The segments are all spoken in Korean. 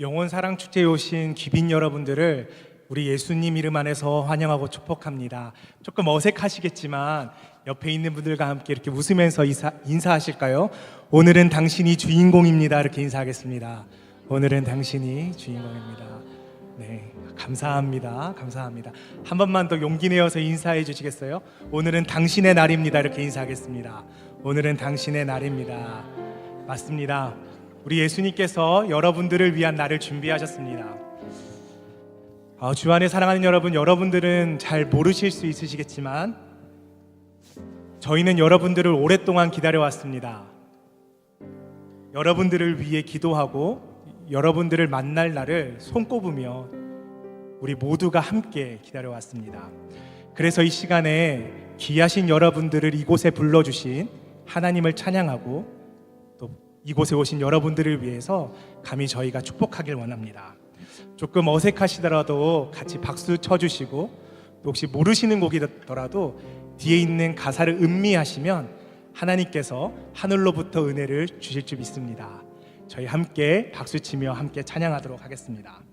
영원 사랑 축제에 오신 귀빈 여러분들을 우리 예수님 이름 안에서 환영하고 축복합니다. 조금 어색하시겠지만 옆에 있는 분들과 함께 이렇게 웃으면서 인사하실까요? 오늘은 당신이 주인공입니다. 이렇게 인사하겠습니다. 오늘은 당신이 주인공입니다. 네, 감사합니다. 감사합니다. 한 번만 더 용기 내어서 인사해 주시겠어요? 오늘은 당신의 날입니다. 이렇게 인사하겠습니다. 오늘은 당신의 날입니다. 맞습니다. 우리 예수님께서 여러분들을 위한 날을 준비하셨습니다. 주 안에 사랑하는 여러분, 여러분들은 잘 모르실 수 있으시겠지만 저희는 여러분들을 오랫동안 기다려왔습니다. 여러분들을 위해 기도하고 여러분들을 만날 날을 손꼽으며 우리 모두가 함께 기다려왔습니다. 그래서 이 시간에 귀하신 여러분들을 이곳에 불러주신 하나님을 찬양하고 또 이곳에 오신 여러분들을 위해서 감히 저희가 축복하길 원합니다. 조금 어색하시더라도 같이 박수 쳐주시고 또 혹시 모르시는 곡이더라도 뒤에 있는 가사를 음미하시면 하나님께서 하늘로부터 은혜를 주실 줄 믿습니다. 저희 함께 박수치며 함께 찬양하도록 하겠습니다.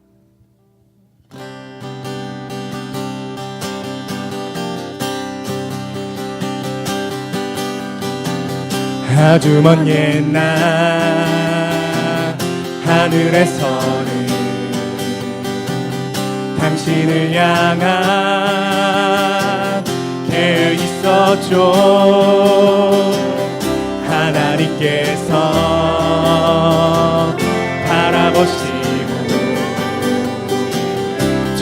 아주 먼 옛날 하늘에서는 당신을 향한 계획 있었죠. 하나님께서 바라보시고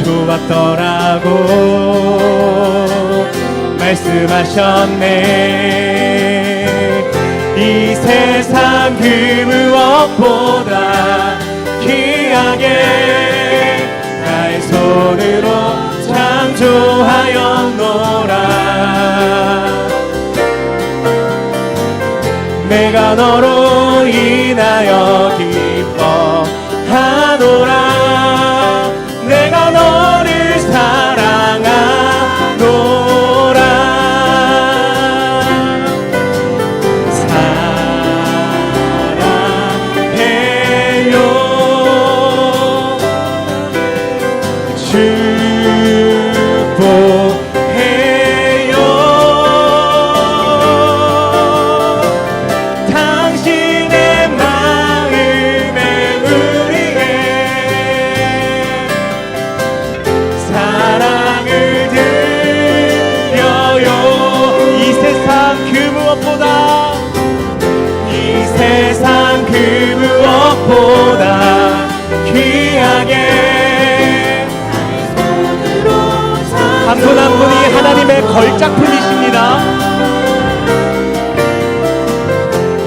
좋았더라고 말씀하셨네. 이 세상 그 무엇보다 귀하게 나의 손으로 창조하였노라. 내가 너로 인하여 기뻐하노라. 내가 너를 사랑하노라. 사랑해요. 축복해요. 당신의 마음에 우리의 사랑을 드려요. 이 세상 그 무엇보다 이 세상 그 무엇보다 귀하게 한 분 한 분이 하나님의 걸작품이십니다.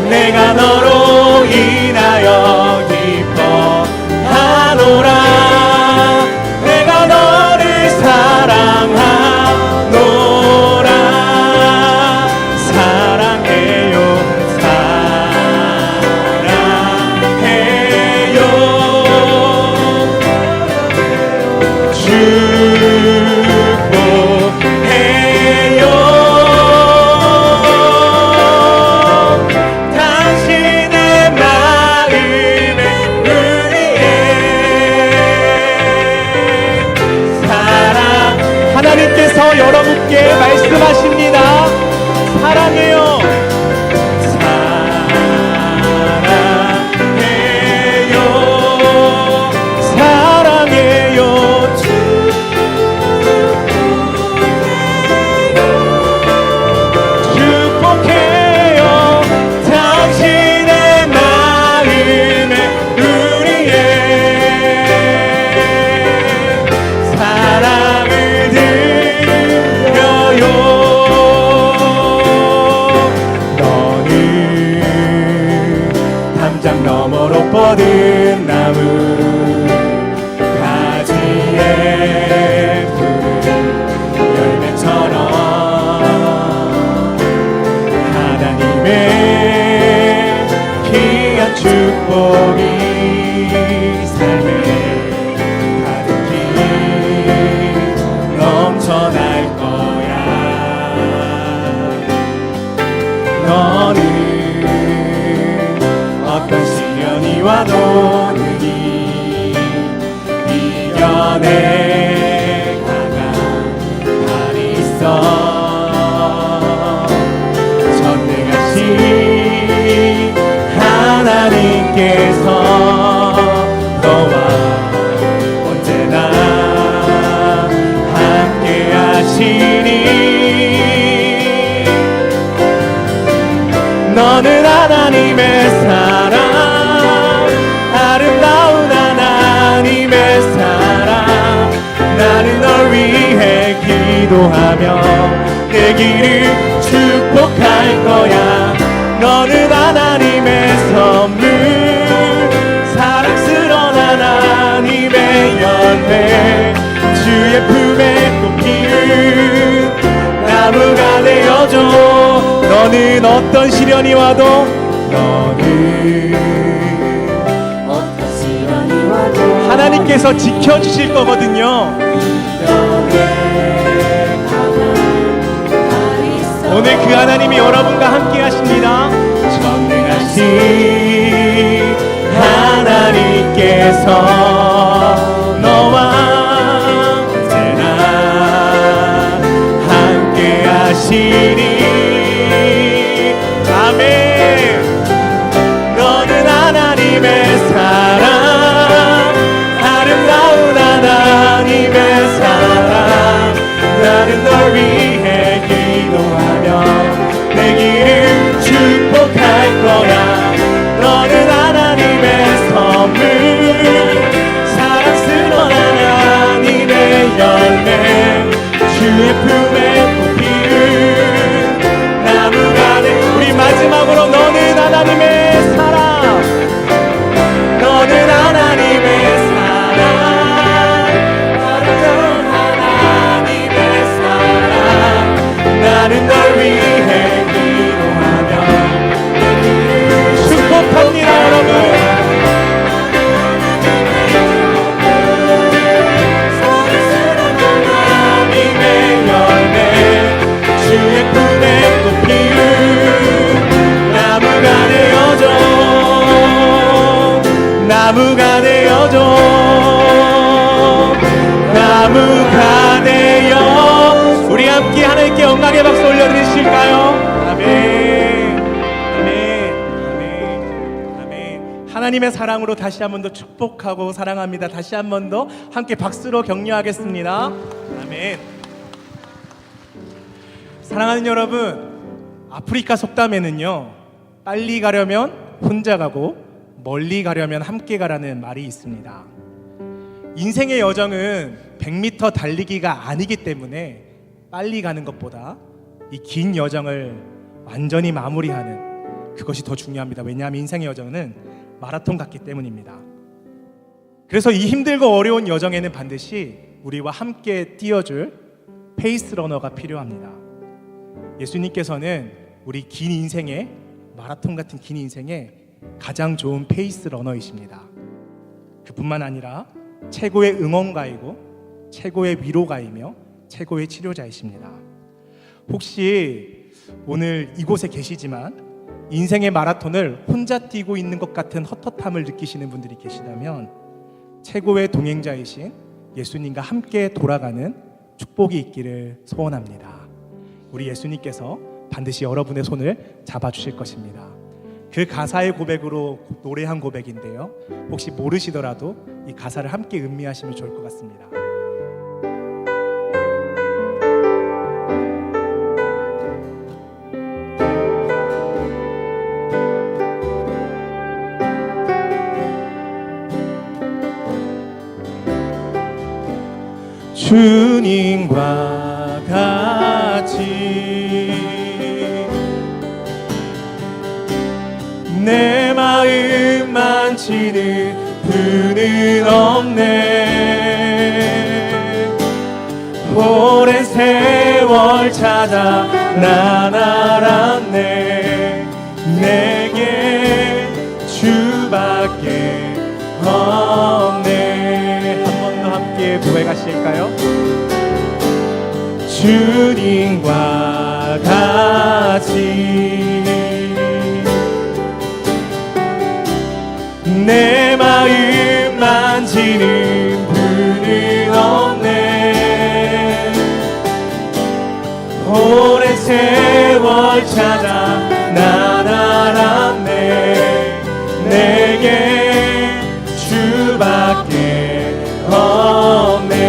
내가 너로 인하여 기뻐하노라. 내가 너를 사랑하노라. 사랑해요. 사랑해요. 축복해요. 당신의 마음에 우리의 사랑. 하나님께서 여러분께 말씀하십니다. 사랑해요. 사랑해요. 사랑해요. 축복해요. 당신의 마음에 우리의 사랑을 드려요. 너는 담장 너머로 뻗은 나무 가지에 푸른 열매처럼 하나님의 귀한 축복이 삶에 가득히 넘쳐날 거야. 너는 어떤 시련이 와도 능히 너는 하나님의 사랑, 아름다운 하나님의 사랑. 나는 널 위해 기도하며 내 길을 축복할 거야. 너는 하나님의 선물, 사랑스러운 하나님의 열매, 주의 품에 꽃피는 나무가 되어줘. 너는 어떤 시련이 와도, 너는 어떤 시련이 와도 하나님께서 지켜주실 거거든요. 오늘 그 하나님이 여러분과 함께 하십니다. 전능하신 하나님께서 너와 언제나 함께 하시니. 아멘. 너는 하나님의 사랑, 아름다운 하나님의 사랑. 나는 널 위해 기도하며 내 길을 축복할 거야. 너는 하나님의 선물, 사랑스러운 하나님의 열매, 주의 품에 꽃피는 나무가 돼. 우리 마지막으로 너는 하나님의 사랑, 너는 하나님의 사랑, 아름다운 하나님의 사랑. 나는 널 위해 기도하며 축복합니다. 여러분, 하나님의 열매, 주의 품에 꽃피는 나무가 되어줘. 나무가 되어줘. 나무가 되어. 우리 함께 하나님께 영광의 박수 올려드리실까요? 아멘. 아멘. 아멘. 아멘. 하나님의 사랑으로 다시 한 번 더 축복하고 사랑합니다. 다시 한 번 더 함께 박수로 격려하겠습니다. 아멘. 사랑하는 여러분, 아프리카 속담에는요, 빨리 가려면 혼자 가고 멀리 가려면 함께 가라는 말이 있습니다. 인생의 여정은 100m 달리기가 아니기 때문에 빨리 가는 것보다 이 긴 여정을 완전히 마무리하는 그것이 더 중요합니다. 왜냐하면 인생의 여정은 마라톤 같기 때문입니다. 그래서 이 힘들고 어려운 여정에는 반드시 우리와 함께 뛰어줄 페이스 러너가 필요합니다. 예수님께서는 우리 긴 인생의 마라톤 같은 긴 인생의 가장 좋은 페이스 러너이십니다. 그뿐만 아니라 최고의 응원가이고 최고의 위로가이며 최고의 치료자이십니다. 혹시 오늘 이곳에 계시지만 인생의 마라톤을 혼자 뛰고 있는 것 같은 헛헛함을 느끼시는 분들이 계시다면 최고의 동행자이신 예수님과 함께 돌아가는 축복이 있기를 소원합니다. 우리 예수님께서 반드시 여러분의 손을 잡아주실 것입니다. 그 가사의 고백으로 노래한 고백인데요, 혹시 모르시더라도 이 가사를 함께 음미하시면 좋을 것 같습니다. 주님과 같이 내 마음 만지는 분은 없네. 오랜 세월 찾아 난 알았네. 내게 주밖에 없네. 한 번 더 함께 고백하실까요? 주님과 같이 내 마음 만지는 분은 없네. 오랜 세월 찾아 난 알았네. 내게 주밖에 없네.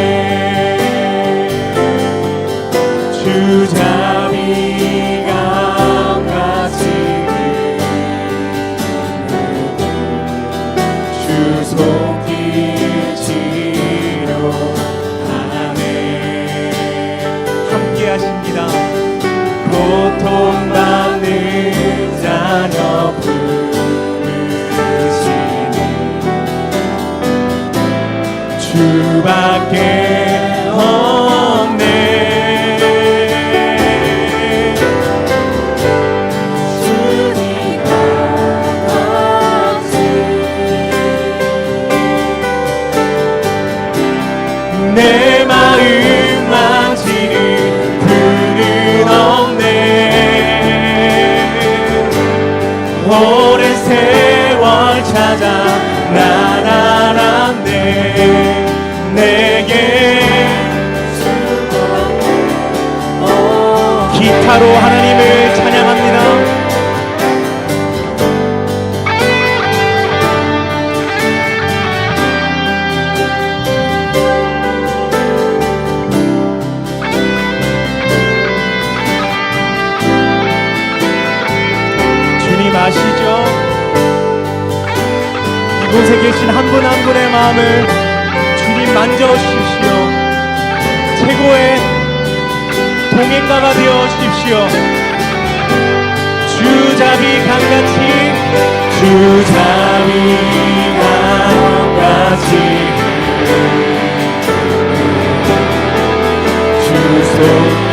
주자비가 같이 주밖에 없네. 주님과 같이 내 마음 망치는 분은 없네. 오랜 세월 찾아 난 알았네. 내게 기타로 하나님을 찬양합니다. 주님 아시죠? 이곳에 계신 한 분 한 분의 마음을 주님 만져주십시오. 최고의 동행가가 되어주십시오. 주잡이 강같이 주잡이 강같이 주 손길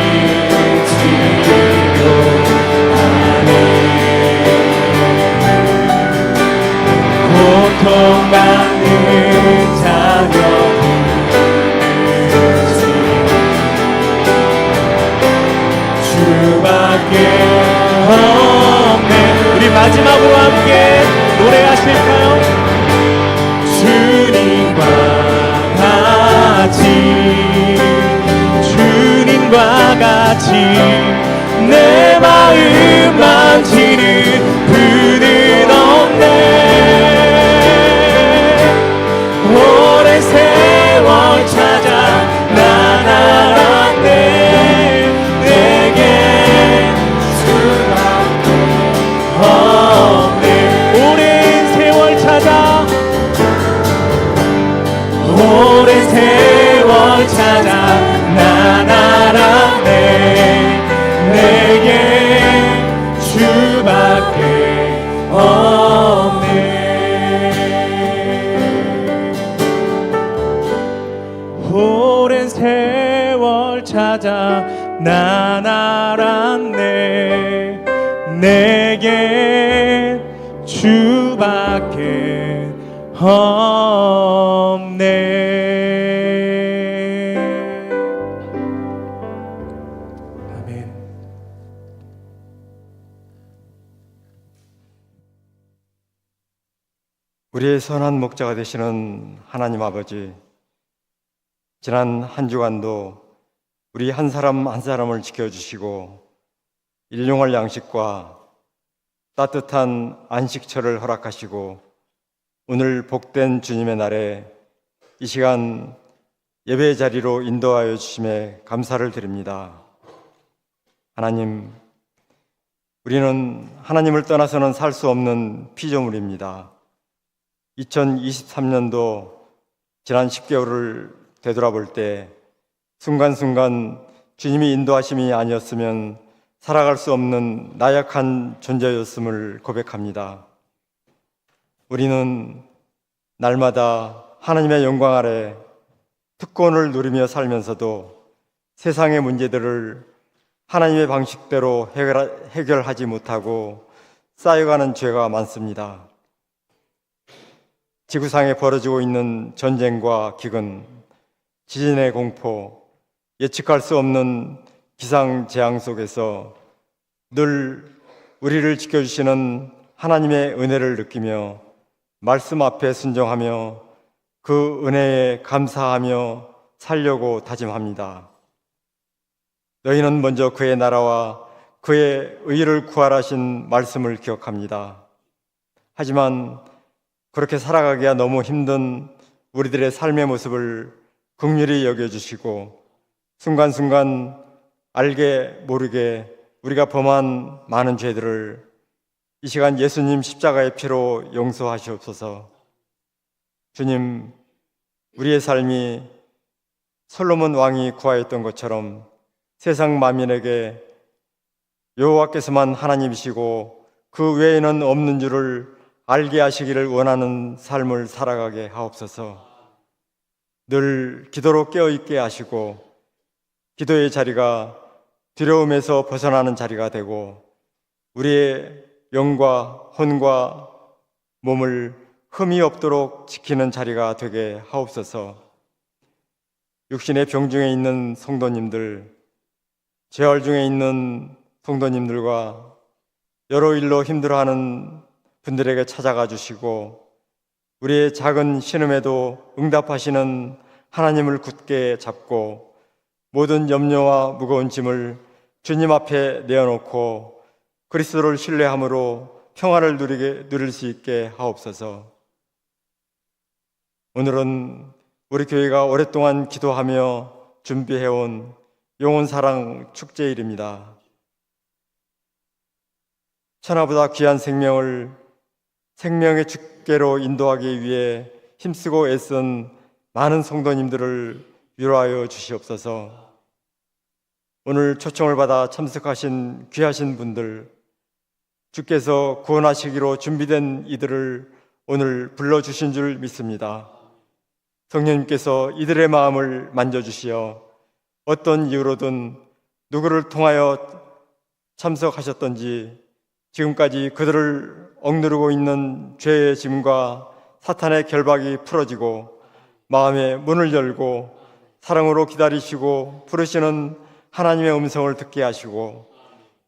치료하네. 고통받는 자녀들 주밖에 없네. 우리 마지막으로 함께 노래하실까요? 주님과 같이 주님과 같이 내 마음 망치는 분은 없네. 오랜 세월 찾아 난 알았네. 내게 수밖에 없네. 오랜 세월 찾아 오랜 세월 찾아 난 알았네. 내게 주밖에 없네. 오랜 세월 찾아 난 알았네. 내게 주밖에 없네. 아멘. 우리의 선한 목자가 되시는 하나님 아버지, 지난 한 주간도 우리 한 사람 한 사람을 지켜주시고 일용할 양식과 따뜻한 안식처를 허락하시고 오늘 복된 주님의 날에 이 시간 예배 자리로 인도하여 주심에 감사를 드립니다. 하나님, 우리는 하나님을 떠나서는 살 수 없는 피조물입니다. 2023년도 지난 10개월을 되돌아볼 때 순간순간 주님이 인도하심이 아니었으면 살아갈 수 없는 나약한 존재였음을 고백합니다. 우리는 날마다 하나님의 영광 아래 특권을 누리며 살면서도 세상의 문제들을 하나님의 방식대로 해결하지 못하고 쌓여가는 죄가 많습니다. 지구상에 벌어지고 있는 전쟁과 기근, 지진의 공포, 예측할 수 없는 기상재앙 속에서 늘 우리를 지켜주시는 하나님의 은혜를 느끼며 말씀 앞에 순종하며 그 은혜에 감사하며 살려고 다짐합니다. 너희는 먼저 그의 나라와 그의 의를 구하라 하신 말씀을 기억합니다. 하지만 그렇게 살아가기가 너무 힘든 우리들의 삶의 모습을 긍휼히 여겨주시고 순간순간 알게 모르게 우리가 범한 많은 죄들을 이 시간 예수님 십자가의 피로 용서하시옵소서. 주님, 우리의 삶이 솔로몬 왕이 구하였던 것처럼 세상 만민에게 여호와께서만 하나님이시고 그 외에는 없는 줄을 알게 하시기를 원하는 삶을 살아가게 하옵소서. 늘 기도로 깨어있게 하시고 기도의 자리가 두려움에서 벗어나는 자리가 되고 우리의 영과 혼과 몸을 흠이 없도록 지키는 자리가 되게 하옵소서. 육신의 병중에 있는 성도님들, 재활 중에 있는 성도님들과 여러 일로 힘들어하는 분들에게 찾아가 주시고 우리의 작은 신음에도 응답하시는 하나님을 굳게 잡고 모든 염려와 무거운 짐을 주님 앞에 내어놓고 그리스도를 신뢰함으로 평안을 누릴 수 있게 하옵소서. 오늘은 우리 교회가 오랫동안 기도하며 준비해온 영혼사랑 축제일입니다. 천하보다 귀한 생명을 생명의 주께로 인도하기 위해 힘쓰고 애쓴 많은 성도님들을 위로하여 주시옵소서. 오늘 초청을 받아 참석하신 귀하신 분들, 주께서 구원하시기로 준비된 이들을 오늘 불러주신 줄 믿습니다. 성령님께서 이들의 마음을 만져주시어 어떤 이유로든 누구를 통하여 참석하셨던지 지금까지 그들을 억누르고 있는 죄의 짐과 사탄의 결박이 풀어지고 마음의 문을 열고 사랑으로 기다리시고 부르시는 하나님의 음성을 듣게 하시고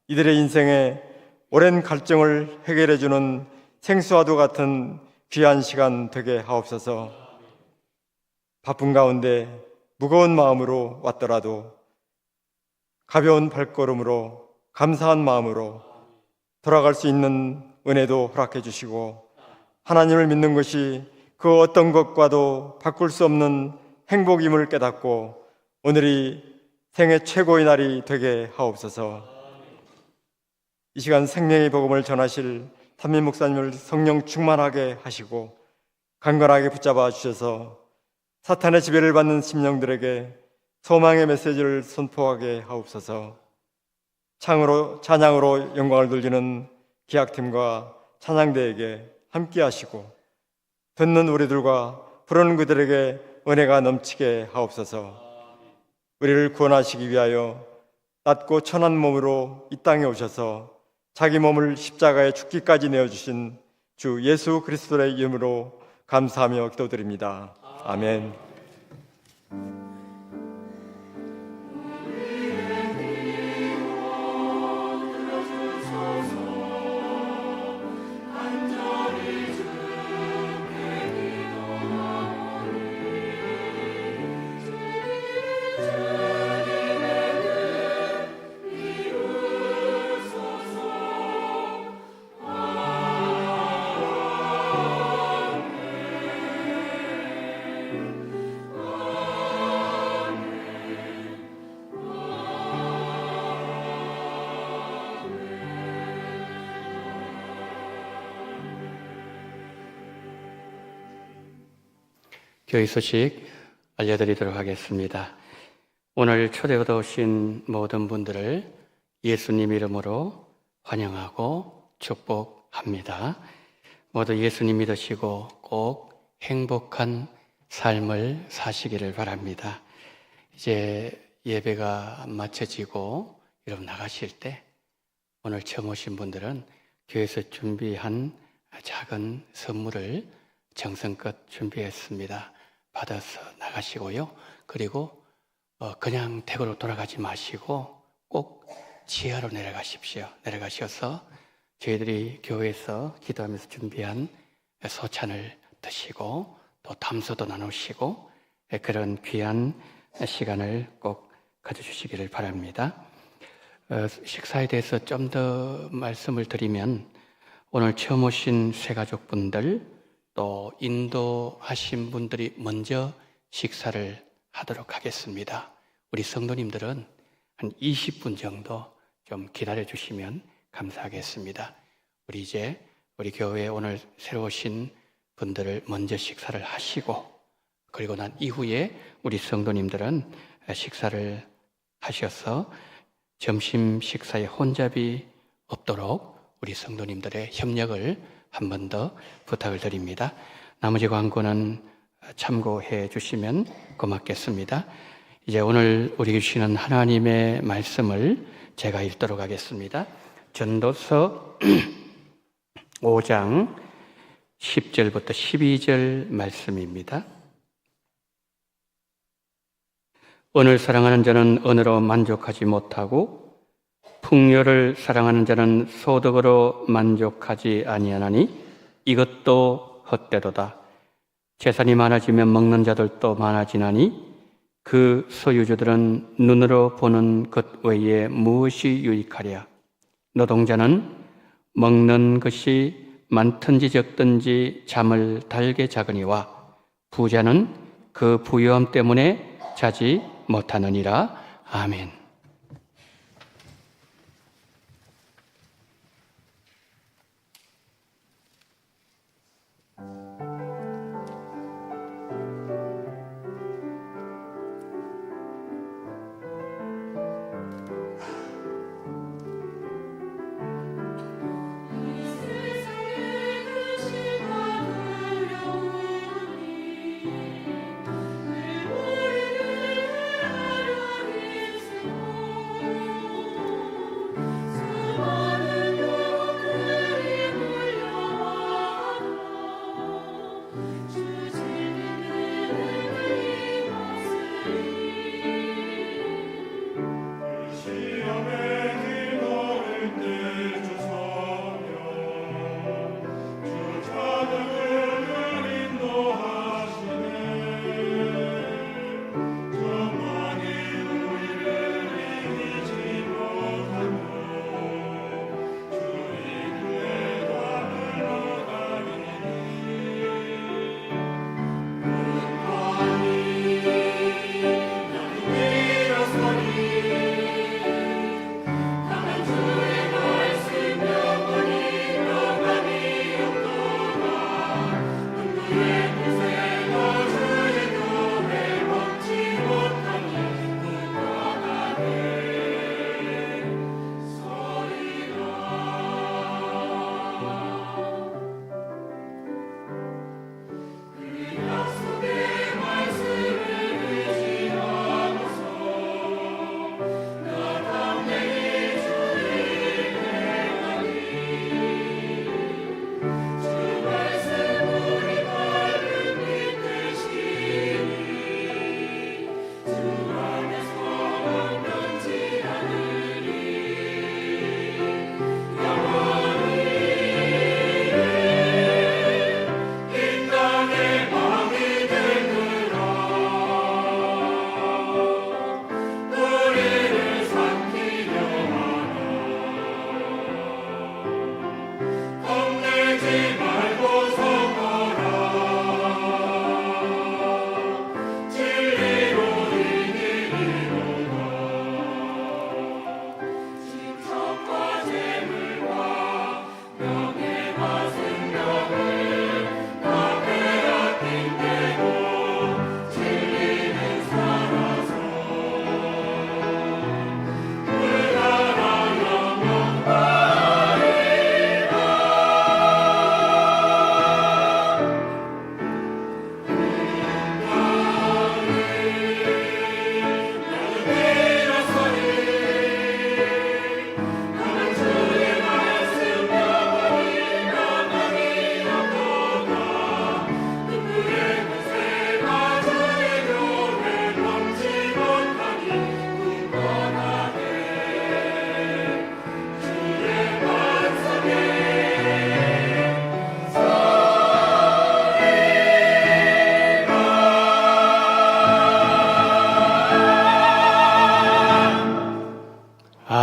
이들의 인생에 오랜 갈증을 해결해주는 생수와도 같은 귀한 시간 되게 하옵소서. 바쁜 가운데 무거운 마음으로 왔더라도 가벼운 발걸음으로 감사한 마음으로 돌아갈 수 있는 은혜도 허락해 주시고 하나님을 믿는 것이 그 어떤 것과도 바꿀 수 없는 행복임을 깨닫고 오늘이 생애 최고의 날이 되게 하옵소서. 이 시간 생명의 복음을 전하실 탄민 목사님을 성령 충만하게 하시고 강건하게 붙잡아 주셔서 사탄의 지배를 받는 심령들에게 소망의 메시지를 선포하게 하옵소서. 찬양으로 영광을 돌리는 기악팀과 찬양대에게 함께 하시고 듣는 우리들과 부르는 그들에게 은혜가 넘치게 하옵소서. 우리를 구원하시기 위하여 낮고 천한 몸으로 이 땅에 오셔서 자기 몸을 십자가에 죽기까지 내어주신 주 예수 그리스도의 이름으로 감사하며 기도드립니다. 아멘. 교회 소식 알려드리도록 하겠습니다. 오늘 초대받아 오신 모든 분들을 예수님 이름으로 환영하고 축복합니다. 모두 예수님 믿으시고 꼭 행복한 삶을 사시기를 바랍니다. 이제 예배가 마쳐지고 여러분 나가실 때 오늘 처음 오신 분들은 교회에서 준비한 작은 선물을 정성껏 준비했습니다. 받아서 나가시고요. 그리고 그냥 댁으로 돌아가지 마시고 꼭 지하로 내려가십시오. 내려가셔서 저희들이 교회에서 기도하면서 준비한 소찬을 드시고 또 담소도 나누시고 그런 귀한 시간을 꼭 가져주시기를 바랍니다. 식사에 대해서 좀 더 말씀을 드리면 오늘 처음 오신 새가족분들 또 인도하신 분들이 먼저 식사를 하도록 하겠습니다. 우리 성도님들은 한 20분 정도 좀 기다려 주시면 감사하겠습니다. 우리 교회에 오늘 새로 오신 분들을 먼저 식사를 하시고 그리고 난 이후에 우리 성도님들은 식사를 하셔서 점심 식사에 혼잡이 없도록 우리 성도님들의 협력을 한 번 더 부탁을 드립니다. 나머지 광고는 참고해 주시면 고맙겠습니다. 이제 오늘 우리에게 주시는 하나님의 말씀을 제가 읽도록 하겠습니다. 전도서 5장 10절부터 12절 말씀입니다. 언을 사랑하는 자는 언으로 만족하지 못하고 풍요를 사랑하는 자는 소득으로 만족하지 아니하나니 이것도 헛되도다. 재산이 많아지면 먹는 자들도 많아지나니 그 소유주들은 눈으로 보는 것 외에 무엇이 유익하랴. 노동자는 먹는 것이 많든지 적든지 잠을 달게 자거니와 부자는 그 부유함 때문에 자지 못하느니라. 아멘.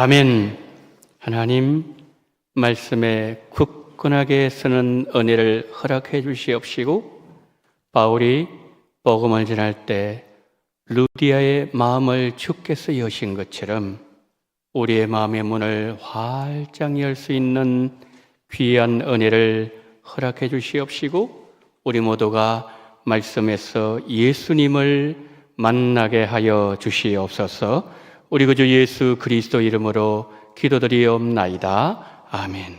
아멘. 하나님 말씀에 굳건하게 서는 은혜를 허락해 주시옵시고 바울이 복음을 전할 때 루디아의 마음을 주께서 여신 것처럼 우리의 마음의 문을 활짝 열 수 있는 귀한 은혜를 허락해 주시옵시고 우리 모두가 말씀에서 예수님을 만나게 하여 주시옵소서. 우리 구주 예수 그리스도 이름으로 기도드리옵나이다. 아멘.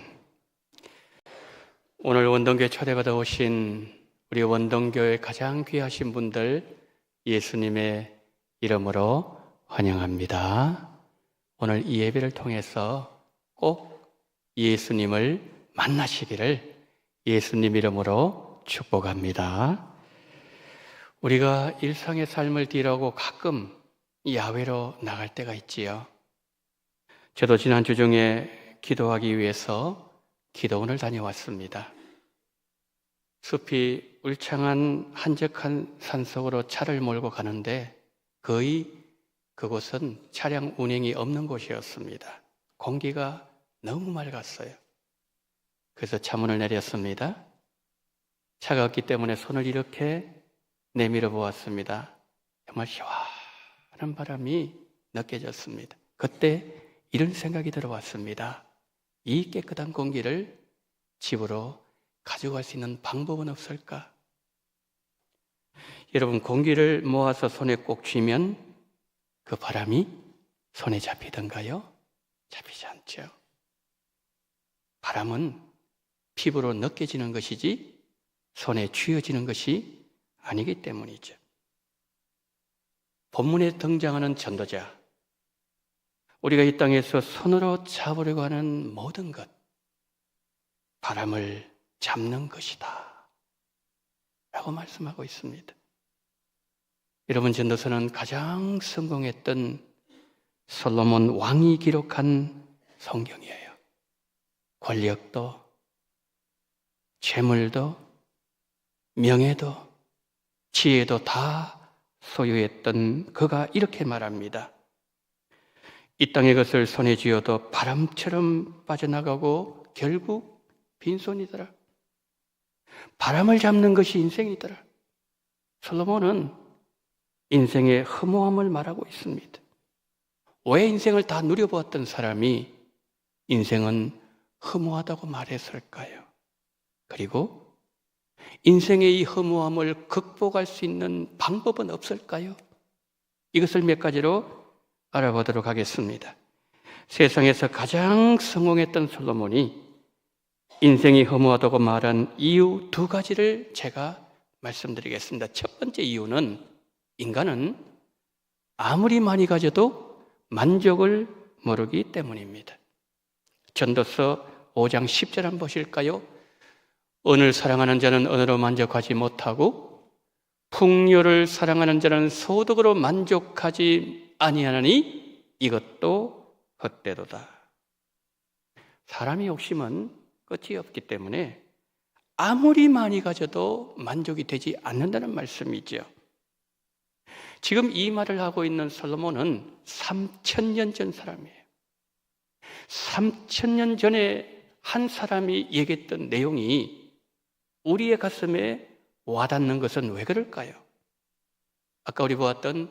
오늘 원동교회 초대받아 오신 우리 원동교회 가장 귀하신 분들 예수님의 이름으로 환영합니다. 오늘 이 예배를 통해서 꼭 예수님을 만나시기를 예수님 이름으로 축복합니다. 우리가 일상의 삶을 뒤로하고 가끔 야외로 나갈 때가 있지요. 저도 지난주 중에 기도하기 위해서 기도원을 다녀왔습니다. 숲이 울창한 한적한 산속으로 차를 몰고 가는데 거의 그곳은 차량 운행이 없는 곳이었습니다. 공기가 너무 맑았어요. 그래서 차문을 내렸습니다. 차갑기 때문에 손을 이렇게 내밀어 보았습니다. 정말 시원한 바람이 느껴졌습니다. 그때 이런 생각이 들어왔습니다. 이 깨끗한 공기를 집으로 가져갈 수 있는 방법은 없을까? 여러분, 공기를 모아서 손에 꼭 쥐면 그 바람이 손에 잡히던가요? 잡히지 않죠. 바람은 피부로 느껴지는 것이지 손에 쥐어지는 것이 아니기 때문이죠. 본문에 등장하는 전도자, 우리가 이 땅에서 손으로 잡으려고 하는 모든 것, 바람을 잡는 것이다 라고 말씀하고 있습니다. 여러분, 전도서는 가장 성공했던 솔로몬 왕이 기록한 성경이에요. 권력도, 재물도, 명예도, 지혜도 다 소유했던 그가 이렇게 말합니다. 이 땅의 것을 손에 쥐어도 바람처럼 빠져나가고 결국 빈손이더라. 바람을 잡는 것이 인생이더라. 솔로몬은 인생의 허무함을 말하고 있습니다. 왜 인생을 다 누려보았던 사람이 인생은 허무하다고 말했을까요? 그리고 인생의 이 허무함을 극복할 수 있는 방법은 없을까요? 이것을 몇 가지로 알아보도록 하겠습니다. 세상에서 가장 성공했던 솔로몬이 인생이 허무하다고 말한 이유 두 가지를 제가 말씀드리겠습니다. 첫 번째 이유는 인간은 아무리 많이 가져도 만족을 모르기 때문입니다. 전도서 5장 10절 한번 보실까요? 은을 사랑하는 자는 은으로 만족하지 못하고 풍요를 사랑하는 자는 소득으로 만족하지 아니하나니 이것도 헛되도다. 사람의 욕심은 끝이 없기 때문에 아무리 많이 가져도 만족이 되지 않는다는 말씀이죠. 지금 이 말을 하고 있는 솔로몬은 3000년 전 사람이에요. 3000년 전에 한 사람이 얘기했던 내용이 우리의 가슴에 와닿는 것은 왜 그럴까요? 아까 우리 보았던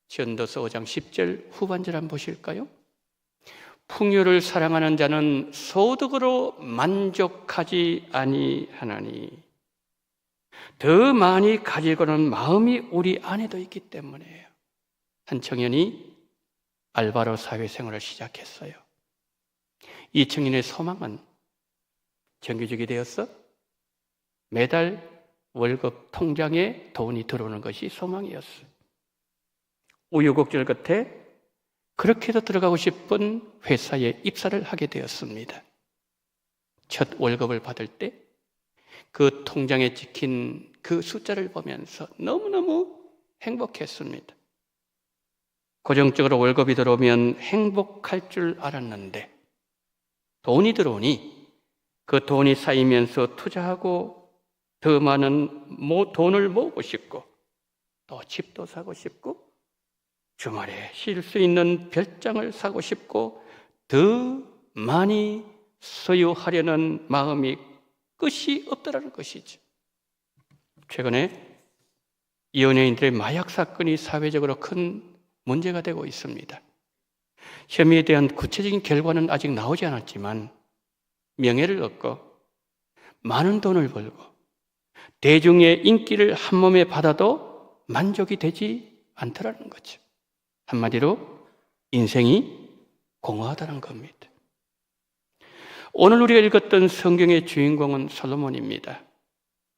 전도서 5장 10절 후반절 한번 보실까요? 풍요를 사랑하는 자는 소득으로 만족하지 아니하나니 더 많이 가지고는 마음이 우리 안에도 있기 때문이에요. 한 청년이 알바로 사회생활을 시작했어요. 이 청년의 소망은 정규직이 되어서 매달 월급 통장에 돈이 들어오는 것이 소망이었어요. 우여곡절 끝에 그렇게도 들어가고 싶은 회사에 입사를 하게 되었습니다. 첫 월급을 받을 때 그 통장에 찍힌 그 숫자를 보면서 너무너무 행복했습니다. 고정적으로 월급이 들어오면 행복할 줄 알았는데 돈이 들어오니 그 돈이 쌓이면서 투자하고 더 많은 돈을 모으고 싶고 또 집도 사고 싶고 주말에 쉴 수 있는 별장을 사고 싶고 더 많이 소유하려는 마음이 끝이 없더라는 것이죠. 최근에 연예인들의 마약 사건이 사회적으로 큰 문제가 되고 있습니다. 혐의에 대한 구체적인 결과는 아직 나오지 않았지만 명예를 얻고 많은 돈을 벌고 대중의 인기를 한 몸에 받아도 만족이 되지 않더라는 거죠. 한마디로 인생이 공허하다는 겁니다. 오늘 우리가 읽었던 성경의 주인공은 솔로몬입니다.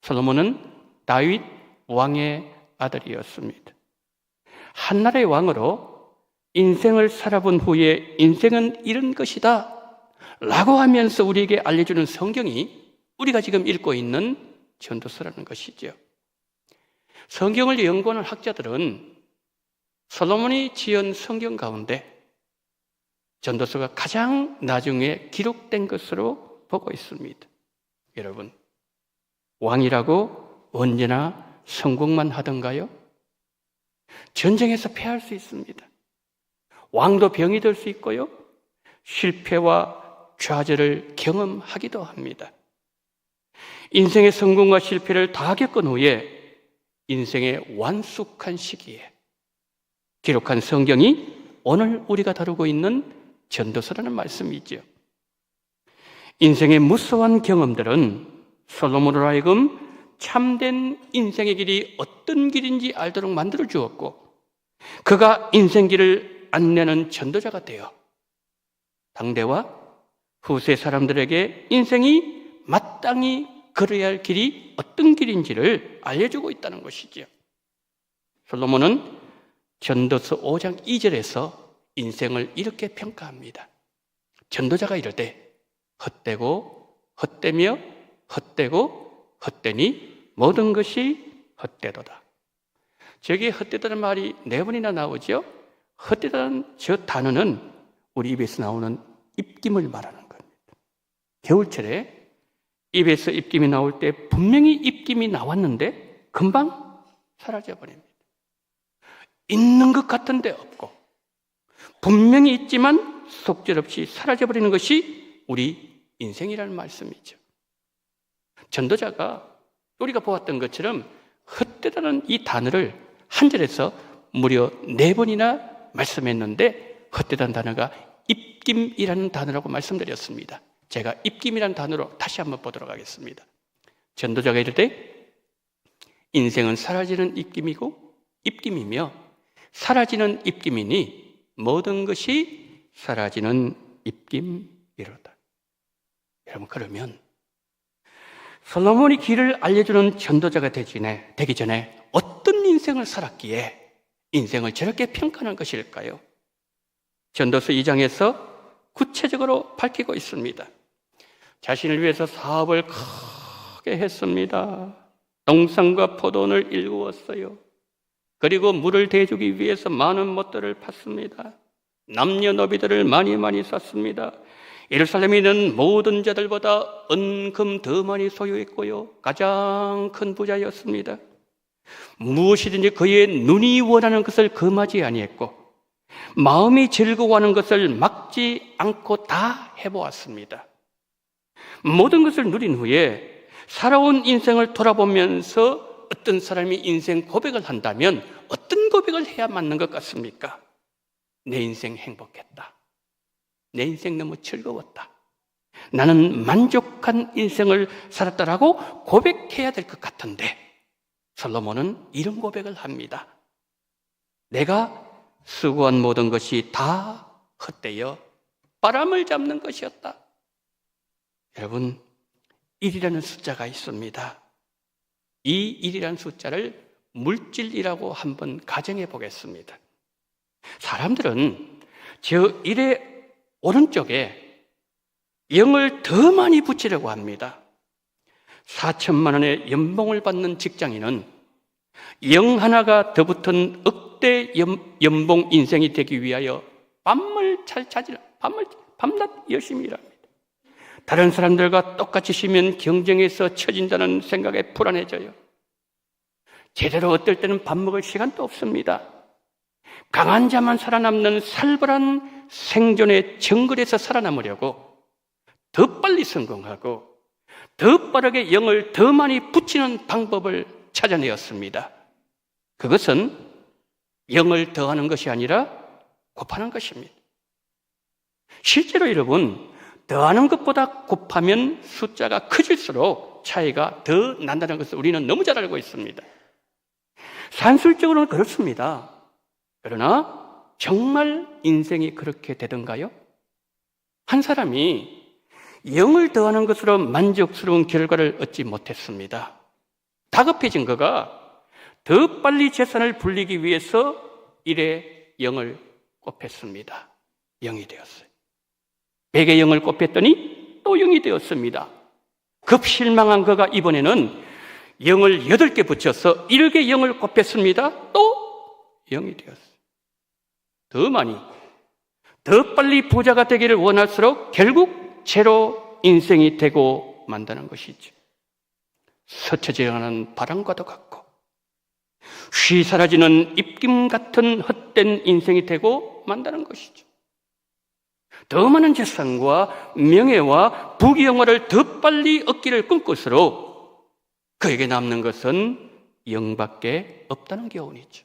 솔로몬은 다윗 왕의 아들이었습니다. 한나라의 왕으로 인생을 살아본 후에 인생은 이런 것이다 라고 하면서 우리에게 알려주는 성경이 우리가 지금 읽고 있는 전도서라는 것이죠. 성경을 연구하는 학자들은 솔로몬이 지은 성경 가운데 전도서가 가장 나중에 기록된 것으로 보고 있습니다. 여러분, 왕이라고 언제나 성공만 하던가요? 전쟁에서 패할 수 있습니다. 왕도 병이 들 수 있고요. 실패와 좌절을 경험하기도 합니다. 인생의 성공과 실패를 다 겪은 후에 인생의 완숙한 시기에 기록한 성경이 오늘 우리가 다루고 있는 전도서라는 말씀이죠. 인생의 무수한 경험들은 솔로몬으로 하여금 참된 인생의 길이 어떤 길인지 알도록 만들어 주었고, 그가 인생길을 안내하는 전도자가 되어 당대와 후세 사람들에게 인생이 마땅히 걸어야 할 길이 어떤 길인지를 알려주고 있다는 것이죠. 솔로몬은 전도서 5장 2절에서 인생을 이렇게 평가합니다. 전도자가 이르되 헛되고 헛되며 헛되고 헛되니 모든 것이 헛되도다. 저기 헛되다는 말이 4번이나 나오죠. 헛되다는 저 단어는 우리 입에서 나오는 입김을 말하는 겁니다. 겨울철에 입에서 입김이 나올 때 분명히 입김이 나왔는데 금방 사라져버립니다. 있는 것 같은데 없고, 분명히 있지만 속절없이 사라져버리는 것이 우리 인생이라는 말씀이죠. 전도자가 우리가 보았던 것처럼 헛되다는 이 단어를 한 절에서 무려 4번이나 말씀했는데, 헛되다는 단어가 입김이라는 단어라고 말씀드렸습니다. 제가 입김이라는 단어로 다시 한번 보도록 하겠습니다. 전도자가 이르되 인생은 사라지는 입김이며 사라지는 입김이니 모든 것이 사라지는 입김이로다. 여러분, 그러면 솔로몬이 길을 알려주는 전도자가 되기 전에 어떤 인생을 살았기에 인생을 저렇게 평가하는 것일까요? 전도서 2장에서 구체적으로 밝히고 있습니다. 자신을 위해서 사업을 크게 했습니다. 농산과 포도원을 일구었어요. 그리고 물을 대주기 위해서 많은 못들을 팠습니다. 남녀노비들을 많이 쐈습니다. 예루살렘에 있는 모든 자들보다 은금 더 많이 소유했고요. 가장 큰 부자였습니다. 무엇이든지 그의 눈이 원하는 것을 금하지 아니했고 마음이 즐거워하는 것을 막지 않고 다 해보았습니다. 모든 것을 누린 후에 살아온 인생을 돌아보면서 어떤 사람이 인생 고백을 한다면 어떤 고백을 해야 맞는 것 같습니까? 내 인생 행복했다. 내 인생 너무 즐거웠다. 나는 만족한 인생을 살았다라고 고백해야 될 것 같은데 솔로몬은 이런 고백을 합니다. 내가 수고한 모든 것이 다 헛되어 바람을 잡는 것이었다. 여러분, 1이라는 숫자가 있습니다. 이 1이라는 숫자를 물질이라고 한번 가정해 보겠습니다. 사람들은 저 1의 오른쪽에 0을 더 많이 붙이려고 합니다. 4천만 원의 연봉을 받는 직장인은 0 하나가 더 붙은 억대 연봉 인생이 되기 위하여 밤낮 열심히 일합니다. 다른 사람들과 똑같이 쉬면 경쟁에서 처진다는 생각에 불안해져요. 제대로 어떨 때는 밥 먹을 시간도 없습니다. 강한 자만 살아남는 살벌한 생존의 정글에서 살아남으려고 더 빨리 성공하고 더 빠르게 0을 더 많이 붙이는 방법을 찾아내었습니다. 그것은 0을 더하는 것이 아니라 곱하는 것입니다. 실제로 여러분, 더하는 것보다 곱하면 숫자가 커질수록 차이가 더 난다는 것을 우리는 너무 잘 알고 있습니다. 산술적으로는 그렇습니다. 그러나 정말 인생이 그렇게 되던가요? 한 사람이 0을 더하는 것으로 만족스러운 결과를 얻지 못했습니다. 다급해진 그가 더 빨리 재산을 불리기 위해서 일에 0을 곱했습니다. 0이 되었어요. 100에 0을 곱했더니 또 0이 되었습니다. 급 실망한 그가 이번에는 0을 8개 붙여서 1개 0을 곱했습니다. 또 0이 되었어요. 더 많이, 더 빨리 부자가 되기를 원할수록 결국 제로 인생이 되고 만다는 것이죠. 스쳐지어가는 바람과도 같고 쉬 사라지는 입김 같은 헛된 인생이 되고 만다는 것이죠. 더 많은 재산과 명예와 부귀영화를 더 빨리 얻기를 꿈꿀수록 그에게 남는 것은 0밖에 없다는 교훈이죠.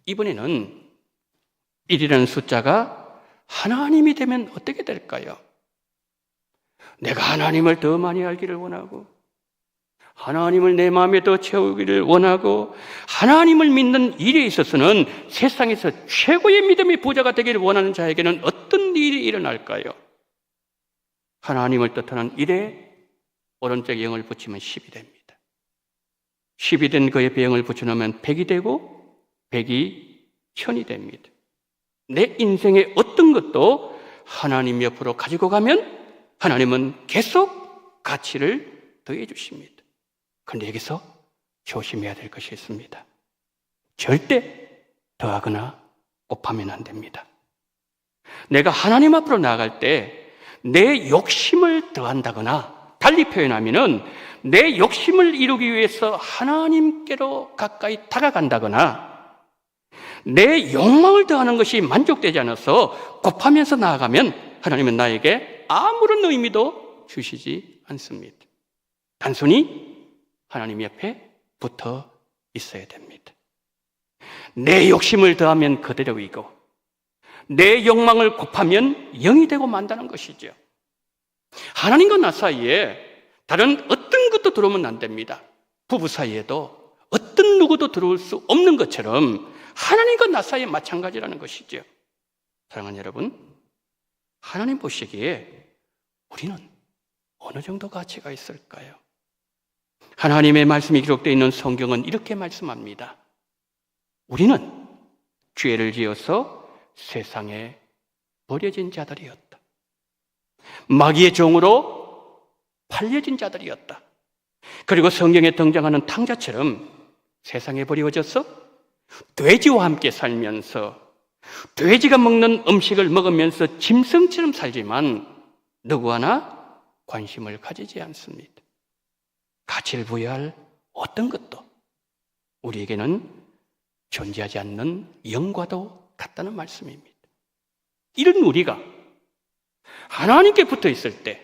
이번에는 1이라는 숫자가 하나님이 되면 어떻게 될까요? 내가 하나님을 더 많이 알기를 원하고 하나님을 내 마음에 더 채우기를 원하고 하나님을 믿는 일에 있어서는 세상에서 최고의 믿음의 부자가 되기를 원하는 자에게는 어떤 일이 일어날까요? 하나님을 뜻하는 일에 오른쪽에 0을 붙이면 10이 됩니다. 10이 된 그의 배영을 붙여놓으면 100이 되고 100이 1000이 됩니다. 내 인생의 어떤 것도 하나님 옆으로 가지고 가면 하나님은 계속 가치를 더해 주십니다. 그런데 여기서 조심해야 될 것이 있습니다. 절대 더하거나 곱하면 안 됩니다. 내가 하나님 앞으로 나아갈 때 내 욕심을 더한다거나 달리 표현하면은 내 욕심을 이루기 위해서 하나님께로 가까이 다가간다거나 내 욕망을 더하는 것이 만족되지 않아서 곱하면서 나아가면 하나님은 나에게 아무런 의미도 주시지 않습니다. 단순히 하나님 옆에 붙어 있어야 됩니다. 내 욕심을 더하면 그대로이고 내 욕망을 곱하면 0이 되고 만다는 것이죠. 하나님과 나 사이에 다른 어떤 것도 들어오면 안 됩니다. 부부 사이에도 어떤 누구도 들어올 수 없는 것처럼 하나님과 나 사이에 마찬가지라는 것이죠. 사랑하는 여러분, 하나님 보시기에 우리는 어느 정도 가치가 있을까요? 하나님의 말씀이 기록되어 있는 성경은 이렇게 말씀합니다. 우리는 죄를 지어서 세상에 버려진 자들이었다. 마귀의 종으로 팔려진 자들이었다. 그리고 성경에 등장하는 탕자처럼 세상에 버려져서 돼지와 함께 살면서 돼지가 먹는 음식을 먹으면서 짐승처럼 살지만 누구 하나 관심을 가지지 않습니다. 가치를 부여할 어떤 것도 우리에게는 존재하지 않는 영과도 같다는 말씀입니다. 이런 우리가 하나님께 붙어 있을 때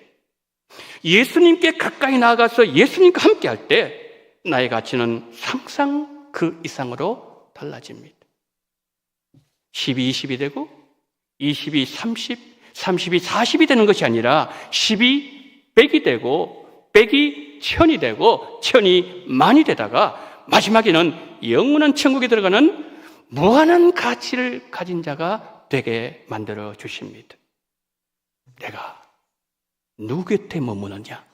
예수님께 가까이 나아가서 예수님과 함께 할 때 나의 가치는 항상 그 이상으로 달라집니다. 10이 20이 되고 20이 30, 30이 40이 되는 것이 아니라 10이 100이 되고 100이 1000이 되고 1000이 만이 되다가 마지막에는 영원한 천국에 들어가는 무한한 가치를 가진 자가 되게 만들어 주십니다. 내가 누구 곁에 머무느냐?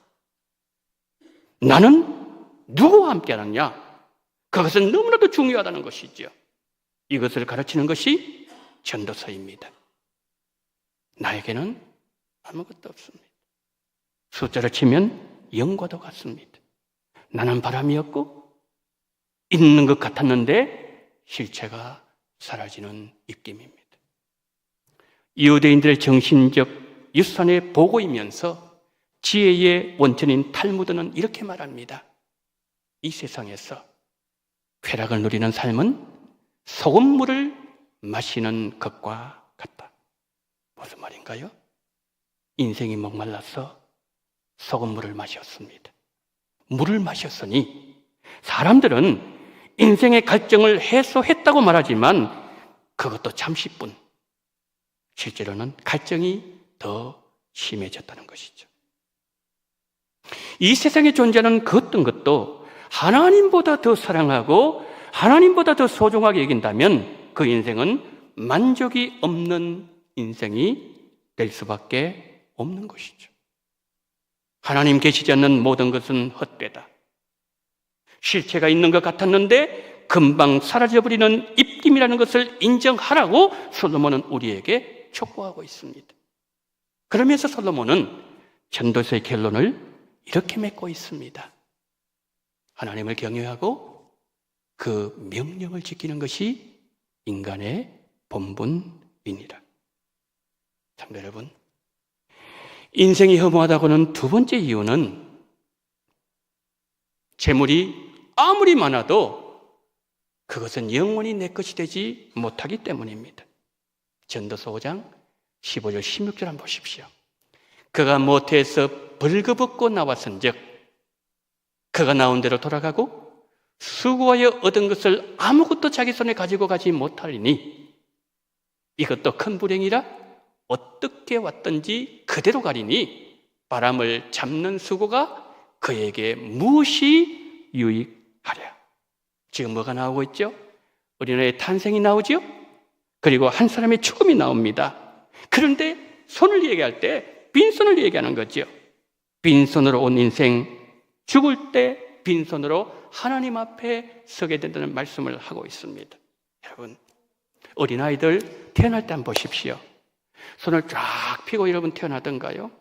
나는 누구와 함께 하느냐? 그것은 너무나도 중요하다는 것이죠. 이것을 가르치는 것이 전도서입니다. 나에게는 아무것도 없습니다. 숫자를 치면 0과도 같습니다. 나는 바람이었고 있는 것 같았는데 실체가 사라지는 입김입니다. 유대인들의 정신적 유산의 보고이면서 지혜의 원천인 탈무드는 이렇게 말합니다. 이 세상에서 쾌락을 누리는 삶은 소금물을 마시는 것과 같다. 무슨 말인가요? 인생이 목말라서 소금물을 마셨습니다. 물을 마셨으니 사람들은 인생의 갈증을 해소했다고 말하지만 그것도 잠시뿐. 실제로는 갈증이 더 심해졌다는 것이죠. 이 세상에 존재하는 그 어떤 것도 하나님보다 더 사랑하고 하나님보다 더 소중하게 여긴다면 그 인생은 만족이 없는 인생이 될 수밖에 없는 것이죠. 하나님 계시지 않는 모든 것은 헛되다. 실체가 있는 것 같았는데 금방 사라져버리는 입김이라는 것을 인정하라고 솔로몬은 우리에게 촉구하고 있습니다. 그러면서 솔로몬은 전도서의 결론을 이렇게 맺고 있습니다. 하나님을 경외하고 그 명령을 지키는 것이 인간의 본분이니라. 성도 여러분, 인생이 허무하다고는 두 번째 이유는 재물이 아무리 많아도 그것은 영원히 내 것이 되지 못하기 때문입니다. 전도서 5장 15절 16절 한번 보십시오. 그가 모태에서 벌거벗고 나왔은즉 그가 나온 대로 돌아가고 수고하여 얻은 것을 아무것도 자기 손에 가지고 가지 못하리니 이것도 큰 불행이라 어떻게 왔든지 그대로 가리니 바람을 잡는 수고가 그에게 무엇이 유익하랴. 지금 뭐가 나오고 있죠? 어린아이의 탄생이 나오죠? 그리고 한 사람의 죽음이 나옵니다. 그런데 손을 얘기할 때 빈손을 얘기하는 거죠. 빈손으로 온 인생, 죽을 때 빈손으로 하나님 앞에 서게 된다는 말씀을 하고 있습니다. 여러분, 어린아이들 태어날 때 한번 보십시오. 손을 쫙 펴고 여러분 태어나던가요?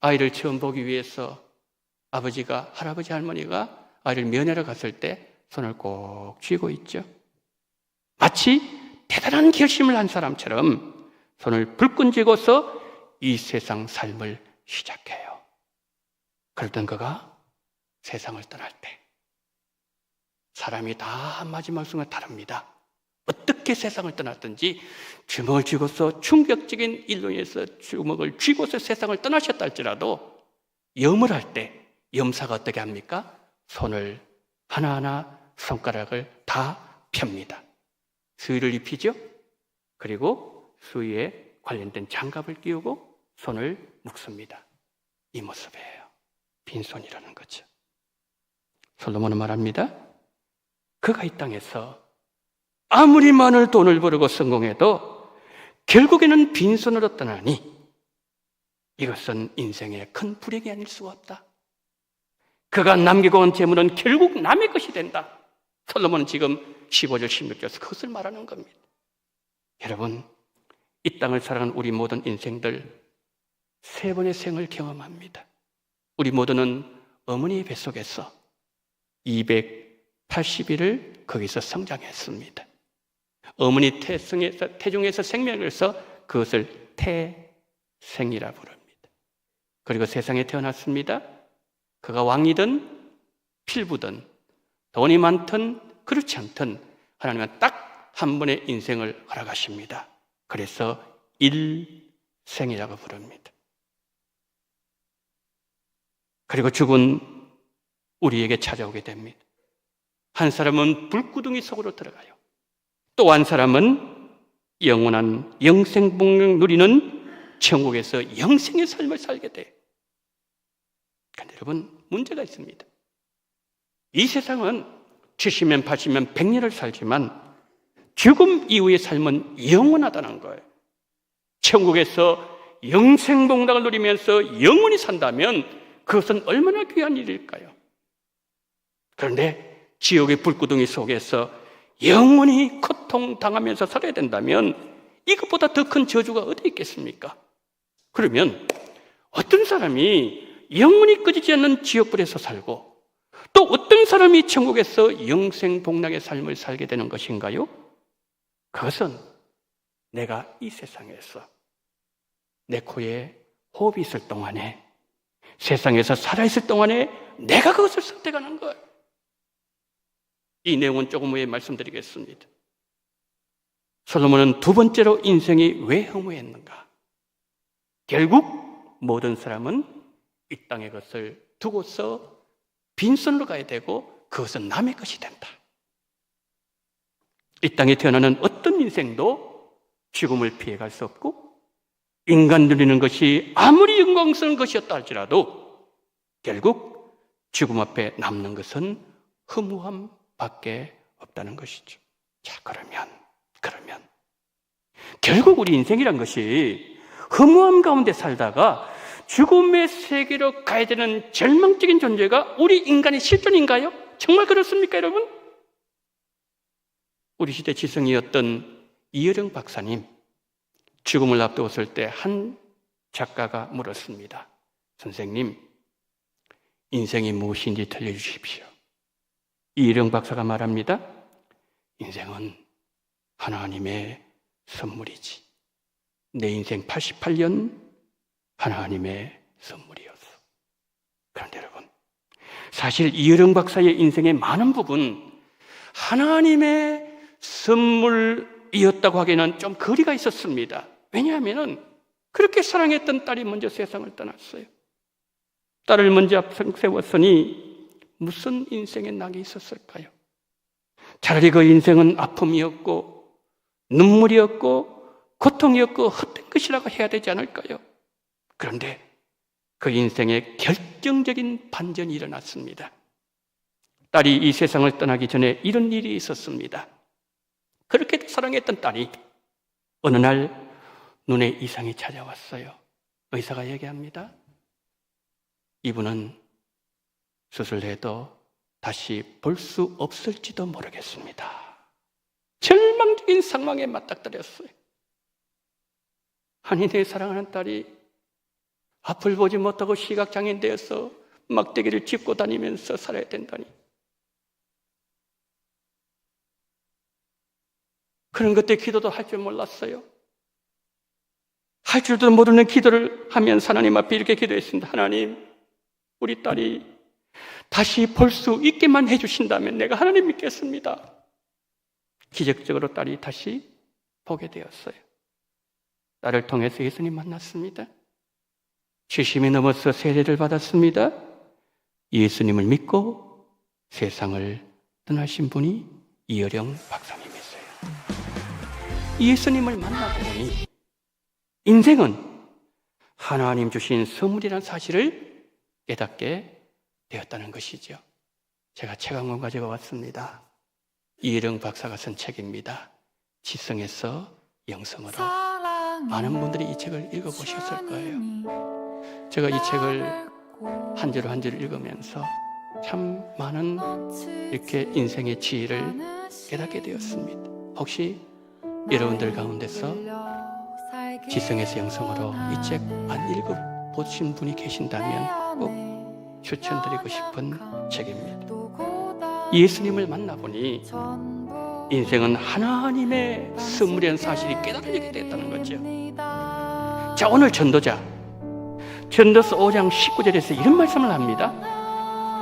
아이를 처음 보기 위해서 아버지가, 할아버지, 할머니가 아이를 면회를 갔을 때 손을 꼭 쥐고 있죠. 마치 대단한 결심을 한 사람처럼 손을 불끈 쥐고서 이 세상 삶을 시작해요. 그러던 그가 세상을 떠날 때 사람이 다 마지막 순간 다릅니다. 어떻게 세상을 떠났든지 주먹을 쥐고서 충격적인 일로 인해서 주먹을 쥐고서 세상을 떠나셨다 할지라도 염을 할 때 염사가 어떻게 합니까? 손을 하나하나 손가락을 다 펴니다. 수의를 입히죠. 그리고 수의에 관련된 장갑을 끼우고 손을 묶습니다. 이 모습이에요. 빈손이라는 거죠. 솔로몬은 말합니다. 그가 이 땅에서 아무리 많은 돈을 벌고 성공해도 결국에는 빈손으로 떠나니 이것은 인생의 큰 불행이 아닐 수가 없다. 그가 남기고 온 재물은 결국 남의 것이 된다. 솔로몬은 지금 15절 16절에서 그것을 말하는 겁니다. 여러분, 이 땅을 살아가는 우리 모든 인생들 세 번의 생을 경험합니다. 우리 모두는 어머니의 뱃속에서 280일을 거기서 성장했습니다. 어머니 태중에서 생명을 해서 그것을 태생이라 부릅니다. 그리고 세상에 태어났습니다. 그가 왕이든 필부든 돈이 많든 그렇지 않든 하나님은 딱 한 번의 인생을 허락하십니다. 그래서 일생이라고 부릅니다. 그리고 죽은 우리에게 찾아오게 됩니다. 한 사람은 불구덩이 속으로 들어가요. 또 한 사람은 영원한 영생복령 누리는 천국에서 영생의 삶을 살게 돼요. 그런데 여러분, 문제가 있습니다. 이 세상은 70년, 80년, 100년을 살지만 죽음 이후의 삶은 영원하다는 거예요. 천국에서 영생복락을 누리면서 영원히 산다면 그것은 얼마나 귀한 일일까요? 그런데 지옥의 불구덩이 속에서 영원히 고통당하면서 살아야 된다면 이것보다 더 큰 저주가 어디 있겠습니까? 그러면 어떤 사람이 영원히 꺼지지 않는 지옥불에서 살고 또 어떤 사람이 천국에서 영생복락의 삶을 살게 되는 것인가요? 그것은 내가 이 세상에서 내 코에 호흡이 있을 동안에 세상에서 살아있을 동안에 내가 그것을 선택하는 거예요. 이 내용은 조금 후에 말씀드리겠습니다. 솔로몬은 두 번째로 인생이 왜 허무했는가? 결국 모든 사람은 이 땅의 것을 두고서 빈손으로 가야 되고 그것은 남의 것이 된다. 이 땅에 태어나는 어떤 인생도 죽음을 피해갈 수 없고 인간 누리는 것이 아무리 영광스러운 것이었다 할지라도 결국 죽음 앞에 남는 것은 허무함 밖에 없다는 것이죠. 자, 그러면 결국 우리 인생이란 것이 허무함 가운데 살다가 죽음의 세계로 가야 되는 절망적인 존재가 우리 인간의 실존인가요? 정말 그렇습니까, 여러분? 우리 시대 지성이었던 이여령 박사님, 죽음을 앞두었을 때 한 작가가 물었습니다. 선생님, 인생이 무엇인지 들려주십시오. 이여령 박사가 말합니다. 인생은 하나님의 선물이지. 내 인생 88년 하나님의 선물이었어. 그런데 여러분, 사실 이여령 박사의 인생의 많은 부분 하나님의 선물이었다고 하기에는 좀 거리가 있었습니다. 왜냐하면 그렇게 사랑했던 딸이 먼저 세상을 떠났어요. 딸을 먼저 앞서 세웠으니 무슨 인생의 낙이 있었을까요? 차라리 그 인생은 아픔이었고 눈물이었고 고통이었고 헛된 것이라고 해야 되지 않을까요? 그런데 그 인생에 결정적인 반전이 일어났습니다. 딸이 이 세상을 떠나기 전에 이런 일이 있었습니다. 그렇게 사랑했던 딸이 어느 날 눈에 이상이 찾아왔어요. 의사가 얘기합니다. 이분은 수술해도 다시 볼 수 없을지도 모르겠습니다. 절망적인 상황에 맞닥뜨렸어요. 아니, 내 사랑하는 딸이 앞을 보지 못하고 시각장애인 되어서 막대기를 짚고 다니면서 살아야 된다니. 그런 것 때문에 기도도 할 줄 몰랐어요. 할 줄도 모르는 기도를 하면서 하나님 앞에 이렇게 기도했습니다. 하나님, 우리 딸이 다시 볼 수 있게만 해주신다면 내가 하나님 믿겠습니다. 기적적으로 딸이 다시 보게 되었어요. 딸을 통해서 예수님 만났습니다. 70이 넘어서 세례를 받았습니다. 예수님을 믿고 세상을 떠나신 분이 이여령 박사님이었어요. 예수님을 만나고 보니 인생은 하나님 주신 선물이라는 사실을 깨닫게 되었다는 것이죠. 제가 책 한 권 가지고 왔습니다. 이여령 박사가 쓴 책입니다. 지성에서 영성으로. 많은 분들이 이 책을 읽어보셨을 거예요. 제가 이 책을 한 줄 한 줄 읽으면서 참 많은 이렇게 인생의 지혜를 깨닫게 되었습니다. 혹시 여러분들 가운데서 지성에서 영성으로 이 책 안 읽어보신 분이 계신다면 꼭 추천드리고 싶은 책입니다. 예수님을 만나보니 인생은 하나님의 선물이라는 사실이 깨달아지게 됐다는 거죠. 자, 오늘 전도서 5장 19절에서 이런 말씀을 합니다.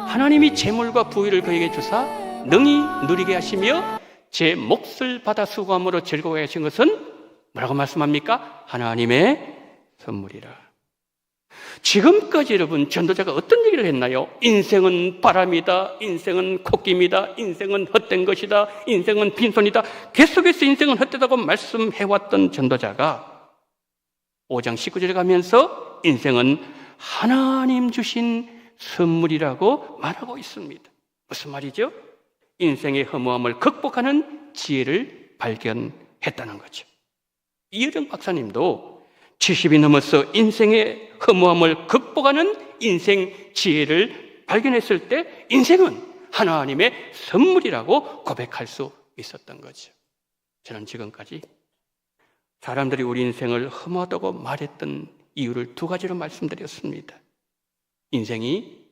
하나님이 재물과 부유를 그에게 주사 능히 누리게 하시며 제 몫을 받아 수고함으로 즐거워해 하신 것은 뭐라고 말씀합니까? 하나님의 선물이라. 지금까지 여러분 전도자가 어떤 얘기를 했나요? 인생은 바람이다, 인생은 콧김이다, 인생은 헛된 것이다, 인생은 빈손이다. 계속해서 인생은 헛되다고 말씀해왔던 전도자가 5장 19절에 가면서 인생은 하나님 주신 선물이라고 말하고 있습니다. 무슨 말이죠? 인생의 허무함을 극복하는 지혜를 발견했다는 거죠. 이여령 박사님도 70이 넘어서 인생의 허무함을 극복하는 인생 지혜를 발견했을 때 인생은 하나님의 선물이라고 고백할 수 있었던 거죠. 저는 지금까지 사람들이 우리 인생을 허무하다고 말했던 이유를 두 가지로 말씀드렸습니다. 인생이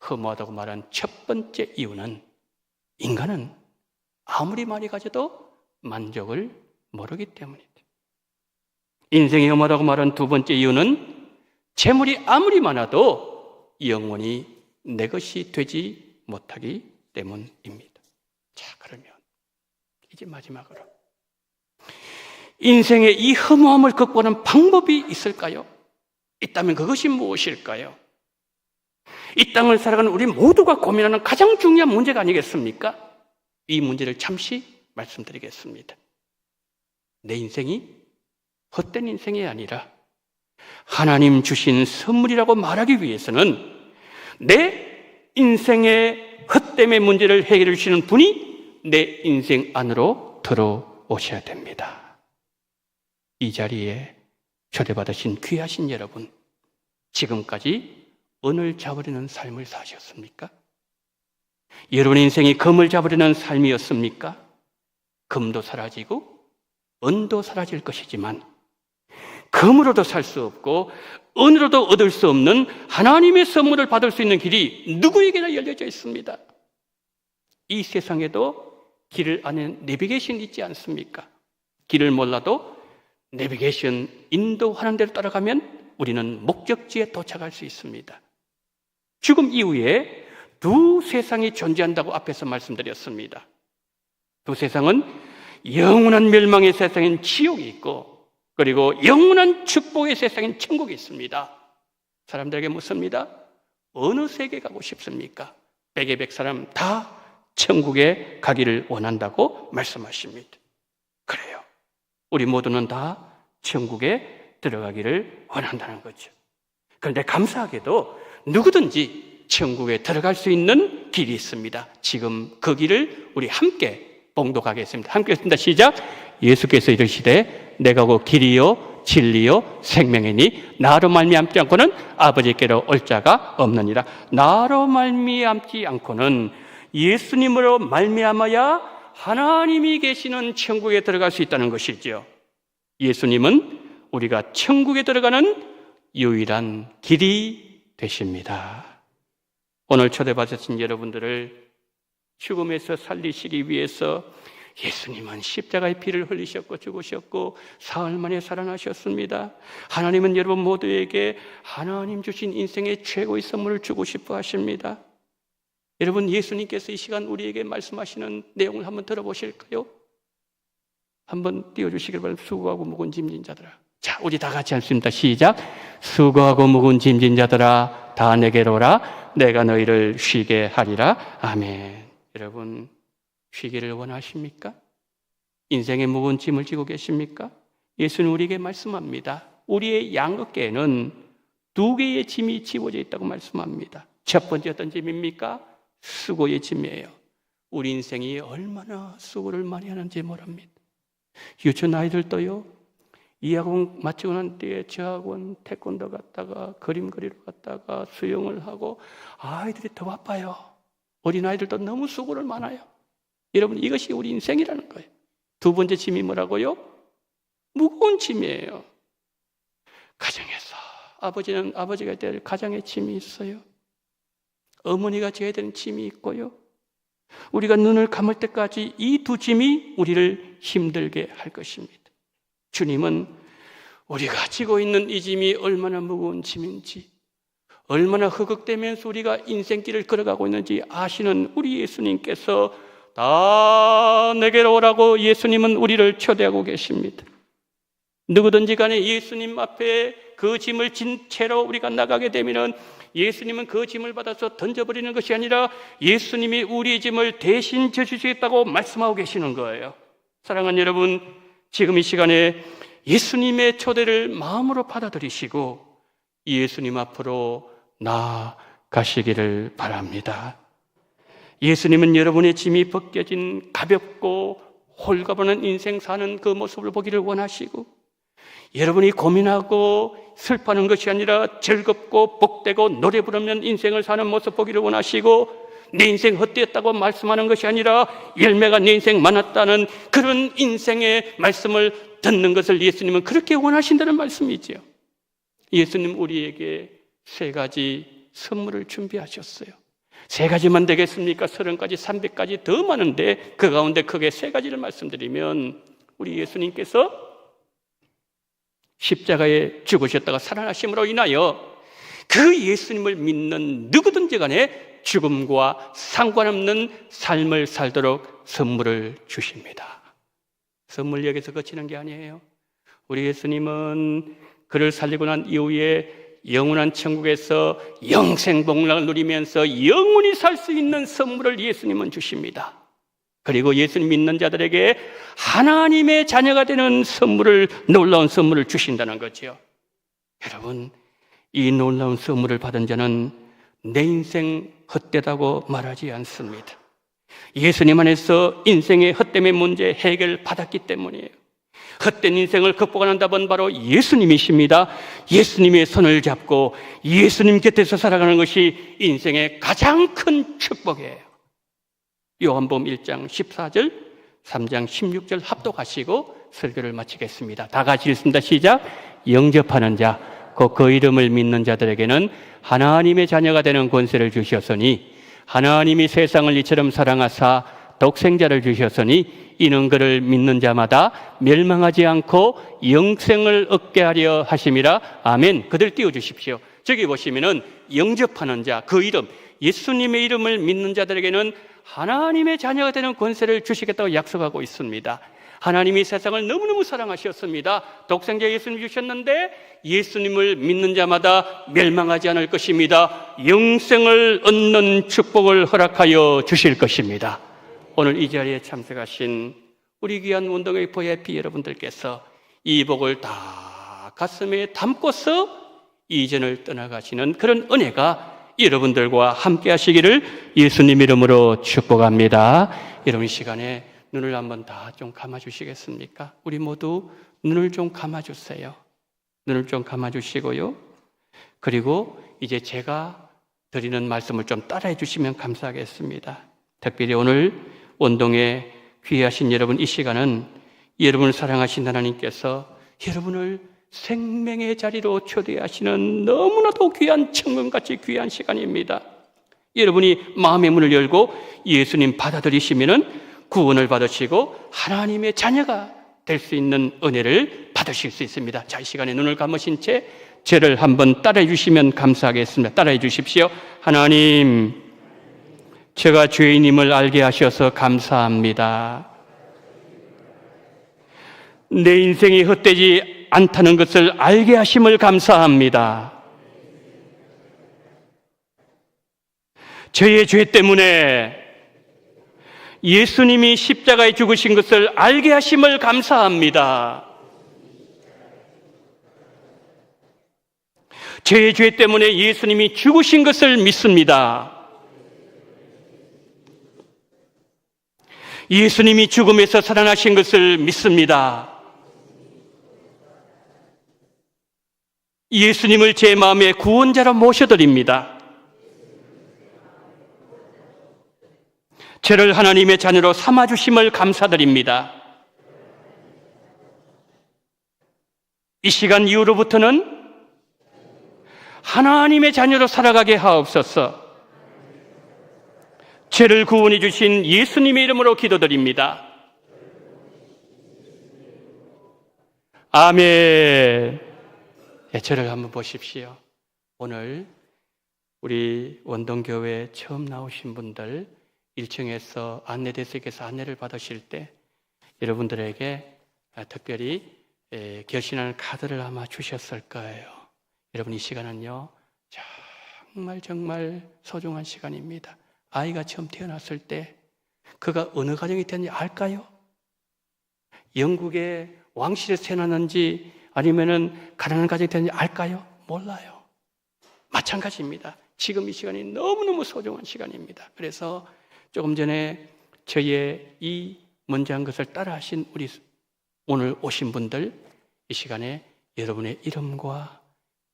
허무하다고 말한 첫 번째 이유는 인간은 아무리 많이 가져도 만족을 모르기 때문이다. 인생이 허무하다고 말한 두 번째 이유는 재물이 아무리 많아도 영원히 내 것이 되지 못하기 때문입니다. 자, 그러면 이제 마지막으로 인생의 이 허무함을 극복하는 방법이 있을까요? 있다면 그것이 무엇일까요? 이 땅을 살아가는 우리 모두가 고민하는 가장 중요한 문제가 아니겠습니까? 이 문제를 잠시 말씀드리겠습니다. 내 인생이 헛된 인생이 아니라 하나님 주신 선물이라고 말하기 위해서는 내 인생의 헛됨의 문제를 해결해 주시는 분이 내 인생 안으로 들어오셔야 됩니다. 이 자리에 초대받으신 귀하신 여러분, 지금까지 은을 잡으려는 삶을 사셨습니까? 여러분의 인생이 금을 잡으려는 삶이었습니까? 금도 사라지고 은도 사라질 것이지만 금으로도 살 수 없고 은으로도 얻을 수 없는 하나님의 선물을 받을 수 있는 길이 누구에게나 열려져 있습니다. 이 세상에도 길을 아는 내비게이션이 있지 않습니까? 길을 몰라도 내비게이션 인도하는 대로 따라가면 우리는 목적지에 도착할 수 있습니다. 죽음 이후에 두 세상이 존재한다고 앞에서 말씀드렸습니다. 두 세상은 영원한 멸망의 세상인 지옥이 있고 그리고 영원한 축복의 세상인 천국이 있습니다. 사람들에게 묻습니다. 어느 세계 가고 싶습니까? 백의 백 사람 다 천국에 가기를 원한다고 말씀하십니다. 그래요. 우리 모두는 다 천국에 들어가기를 원한다는 거죠. 그런데 감사하게도 누구든지 천국에 들어갈 수 있는 길이 있습니다. 지금 그 길을 우리 함께 봉독하겠습니다. 함께 했습니다. 시작. 예수께서 이르시되 내가 곧 길이요 진리요 생명이니 나로 말미암지 않고는 아버지께로 올 자가 없느니라. 나로 말미암지 않고는 예수님으로 말미암아야 하나님이 계시는 천국에 들어갈 수 있다는 것이죠. 예수님은 우리가 천국에 들어가는 유일한 길이 되십니다. 오늘 초대받으신 여러분들을 죽음에서 살리시기 위해서 예수님은 십자가의 피를 흘리셨고 죽으셨고 사흘 만에 살아나셨습니다. 하나님은 여러분 모두에게 하나님 주신 인생의 최고의 선물을 주고 싶어 하십니다. 여러분, 예수님께서 이 시간 우리에게 말씀하시는 내용을 한번 들어보실까요? 한번 띄워주시길 바랍니다. 수고하고 무거운 짐진 자들아. 자, 우리 다 같이 하겠습니다. 시작. 수고하고 무거운 짐진 자들아 다 내게로 오라. 내가 너희를 쉬게 하리라. 아멘. 여러분, 쉬기를 원하십니까? 인생의 무거운 짐을 지고 계십니까? 예수는 우리에게 말씀합니다. 우리의 양어깨에는 두 개의 짐이 지워져 있다고 말씀합니다. 첫 번째 어떤 짐입니까? 수고의 짐이에요. 우리 인생이 얼마나 수고를 많이 하는지 모릅니다. 유치원 아이들도요, 이 학원 마치고 난 뒤에 저 학원 태권도 갔다가 그림 그리러 갔다가 수영을 하고 아이들이 더 바빠요. 어린아이들도 너무 수고를 많아요. 여러분, 이것이 우리 인생이라는 거예요. 두 번째 짐이 뭐라고요? 무거운 짐이에요. 가정에서 아버지가 될 가정의 짐이 있어요. 어머니가 져야 되는 짐이 있고요. 우리가 눈을 감을 때까지 이 두 짐이 우리를 힘들게 할 것입니다. 주님은 우리가 지고 있는 이 짐이 얼마나 무거운 짐인지, 얼마나 허걱대면서 우리가 인생길을 걸어가고 있는지 아시는 우리 예수님께서 다 내게로 오라고 예수님은 우리를 초대하고 계십니다. 누구든지 간에 예수님 앞에 그 짐을 진 채로 우리가 나가게 되면 예수님은 그 짐을 받아서 던져버리는 것이 아니라 예수님이 우리의 짐을 대신 져주시겠다고 말씀하고 계시는 거예요. 사랑하는 여러분, 지금 이 시간에 예수님의 초대를 마음으로 받아들이시고 예수님 앞으로 나아가시기를 바랍니다. 예수님은 여러분의 짐이 벗겨진 가볍고 홀가분한 인생 사는 그 모습을 보기를 원하시고, 여러분이 고민하고 슬퍼하는 것이 아니라 즐겁고 복되고 노래 부르면 인생을 사는 모습 보기를 원하시고, 내 인생 헛되었다고 말씀하는 것이 아니라 열매가 내 인생 많았다는 그런 인생의 말씀을 듣는 것을 예수님은 그렇게 원하신다는 말씀이죠. 예수님 우리에게 세 가지 선물을 준비하셨어요. 세 가지만 되겠습니까? 30가지, 300가지 더 많은데 그 가운데 크게 세 가지를 말씀드리면, 우리 예수님께서 십자가에 죽으셨다가 살아나심으로 인하여 그 예수님을 믿는 누구든지 간에 죽음과 상관없는 삶을 살도록 선물을 주십니다. 선물 여기서 그치는 게 아니에요. 우리 예수님은 그를 살리고 난 이후에 영원한 천국에서 영생복락을 누리면서 영원히 살 수 있는 선물을 예수님은 주십니다. 그리고 예수님 믿는 자들에게 하나님의 자녀가 되는 선물을, 놀라운 선물을 주신다는 거죠. 여러분, 이 놀라운 선물을 받은 자는 내 인생 헛되다고 말하지 않습니다. 예수님 안에서 인생의 헛됨의 문제 해결 받았기 때문이에요. 헛된 인생을 극복하는 답은 바로 예수님이십니다. 예수님의 손을 잡고 예수님 곁에서 살아가는 것이 인생의 가장 큰 축복이에요. 요한복음 1장 14절, 3장 16절 합독하시고 설교를 마치겠습니다. 다 같이 읽습니다. 시작. 영접하는 자, 곧 그 이름을 믿는 자들에게는 하나님의 자녀가 되는 권세를 주셨으니 하나님이 세상을 이처럼 사랑하사 독생자를 주셨으니 이는 그를 믿는 자마다 멸망하지 않고 영생을 얻게 하려 하심이라. 아멘. 그들 띄워주십시오. 저기 보시면은 영접하는 자, 그 이름, 예수님의 이름을 믿는 자들에게는 하나님의 자녀가 되는 권세를 주시겠다고 약속하고 있습니다. 하나님이 세상을 너무너무 사랑하셨습니다. 독생자 예수님 주셨는데 예수님을 믿는 자마다 멸망하지 않을 것입니다. 영생을 얻는 축복을 허락하여 주실 것입니다. 오늘 이 자리에 참석하신 우리 귀한 원동의 VIP 여러분들께서 이 복을 다 가슴에 담고서 이전을 떠나가시는 그런 은혜가 여러분들과 함께 하시기를 예수님 이름으로 축복합니다. 여러분, 이 시간에 눈을 한번 다 좀 감아주시겠습니까? 우리 모두 눈을 좀 감아주세요. 눈을 좀 감아주시고요. 그리고 이제 제가 드리는 말씀을 좀 따라해 주시면 감사하겠습니다. 특별히 오늘 원동에 귀하신 여러분, 이 시간은 여러분을 사랑하신 하나님께서 여러분을 생명의 자리로 초대하시는 너무나도 귀한, 천금같이 귀한 시간입니다. 여러분이 마음의 문을 열고 예수님 받아들이시면은 구원을 받으시고 하나님의 자녀가 될 수 있는 은혜를 받으실 수 있습니다. 자, 이 시간에 눈을 감으신 채 저를 한번 따라해 주시면 감사하겠습니다. 따라해 주십시오. 하나님, 제가 죄인임을 알게 하셔서 감사합니다. 내 인생이 헛되지 않다는 것을 알게 하심을 감사합니다. 저의 죄 때문에 예수님이 십자가에 죽으신 것을 알게 하심을 감사합니다. 저의 죄 때문에 예수님이 죽으신 것을 믿습니다. 예수님이 죽음에서 살아나신 것을 믿습니다. 예수님을 제 마음의 구원자로 모셔드립니다. 저를 하나님의 자녀로 삼아주심을 감사드립니다. 이 시간 이후로부터는 하나님의 자녀로 살아가게 하옵소서. 죄를 구원해 주신 예수님의 이름으로 기도드립니다. 아멘. 저를 한번 보십시오. 오늘 우리 원동교회 처음 나오신 분들 1층에서 안내대사께서 안내를 받으실 때 여러분들에게 특별히 결신하는 카드를 아마 주셨을 거예요. 여러분, 이 시간은요 정말 소중한 시간입니다. 아이가 처음 태어났을 때 그가 어느 가정이 됐는지 알까요? 영국의 왕실에 태어났는지 아니면은 가난한 가정이 됐는지 알까요? 몰라요. 마찬가지입니다. 지금 이 시간이 너무너무 소중한 시간입니다. 그래서 조금 전에 저의 이 먼저 한 것을 따라하신 우리 오늘 오신 분들, 이 시간에 여러분의 이름과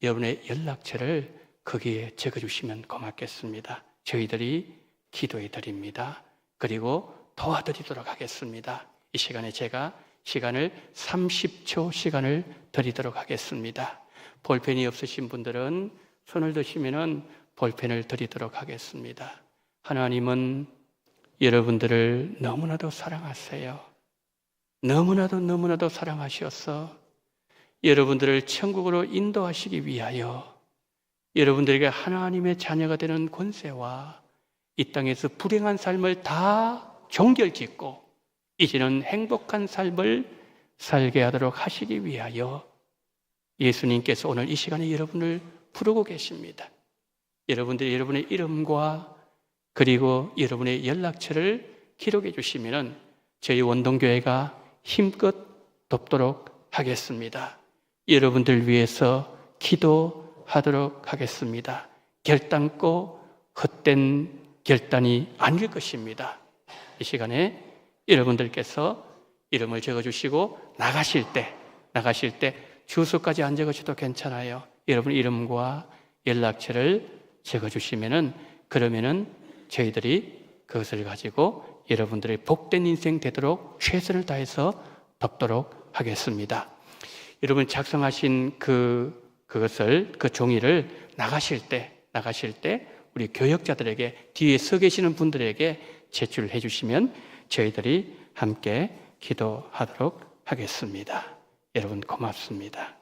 여러분의 연락처를 거기에 적어주시면 고맙겠습니다. 저희들이 기도해 드립니다. 그리고 도와드리도록 하겠습니다. 이 시간에 제가 시간을 30초 시간을 드리도록 하겠습니다. 볼펜이 없으신 분들은 손을 드시면은 볼펜을 드리도록 하겠습니다. 하나님은 여러분들을 너무나도 사랑하세요. 너무나도 사랑하셔서 여러분들을 천국으로 인도하시기 위하여 여러분들에게 하나님의 자녀가 되는 권세와 이 땅에서 불행한 삶을 다 종결짓고 이제는 행복한 삶을 살게 하도록 하시기 위하여 예수님께서 오늘 이 시간에 여러분을 부르고 계십니다. 여러분들이 여러분의 이름과 그리고 여러분의 연락처를 기록해 주시면 저희 원동교회가 힘껏 돕도록 하겠습니다. 여러분들 위해서 기도하도록 하겠습니다. 결단코 헛된 결단이 아닐 것입니다. 이 시간에 여러분들께서 이름을 적어주시고 나가실 때 주소까지 안 적으셔도 괜찮아요. 여러분 이름과 연락처를 적어주시면은 그러면은 저희들이 그것을 가지고 여러분들의 복된 인생 되도록 최선을 다해서 돕도록 하겠습니다. 여러분 작성하신 그 종이를 나가실 때 우리 교역자들에게 뒤에 서 계시는 분들에게 제출해 주시면 저희들이 함께 기도하도록 하겠습니다. 여러분 고맙습니다.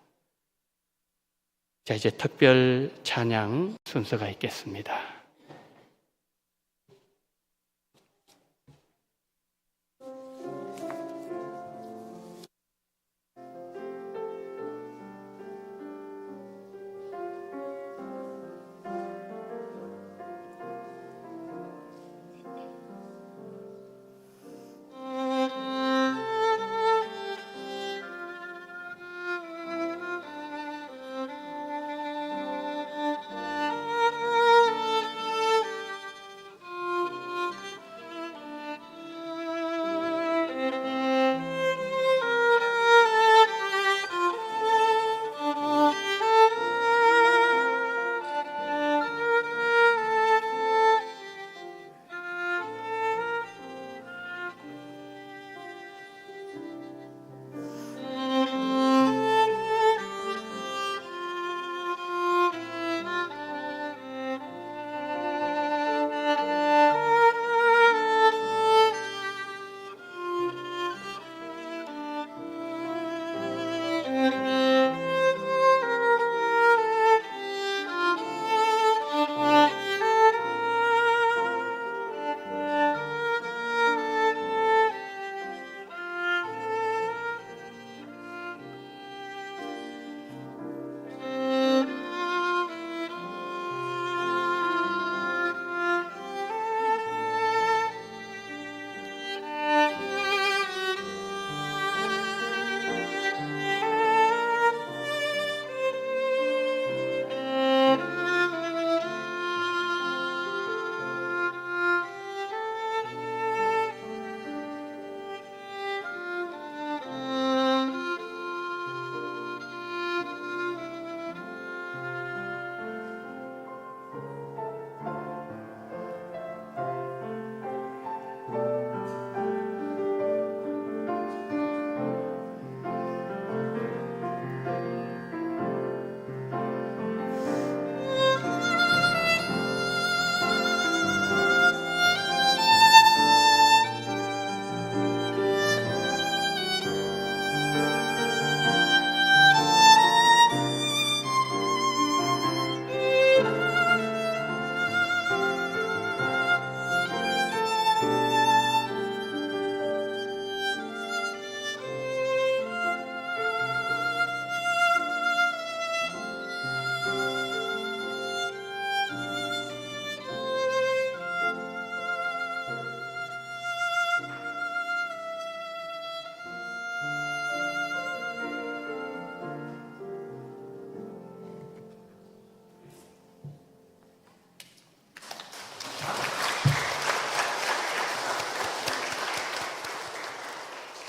자, 이제 특별 찬양 순서가 있겠습니다.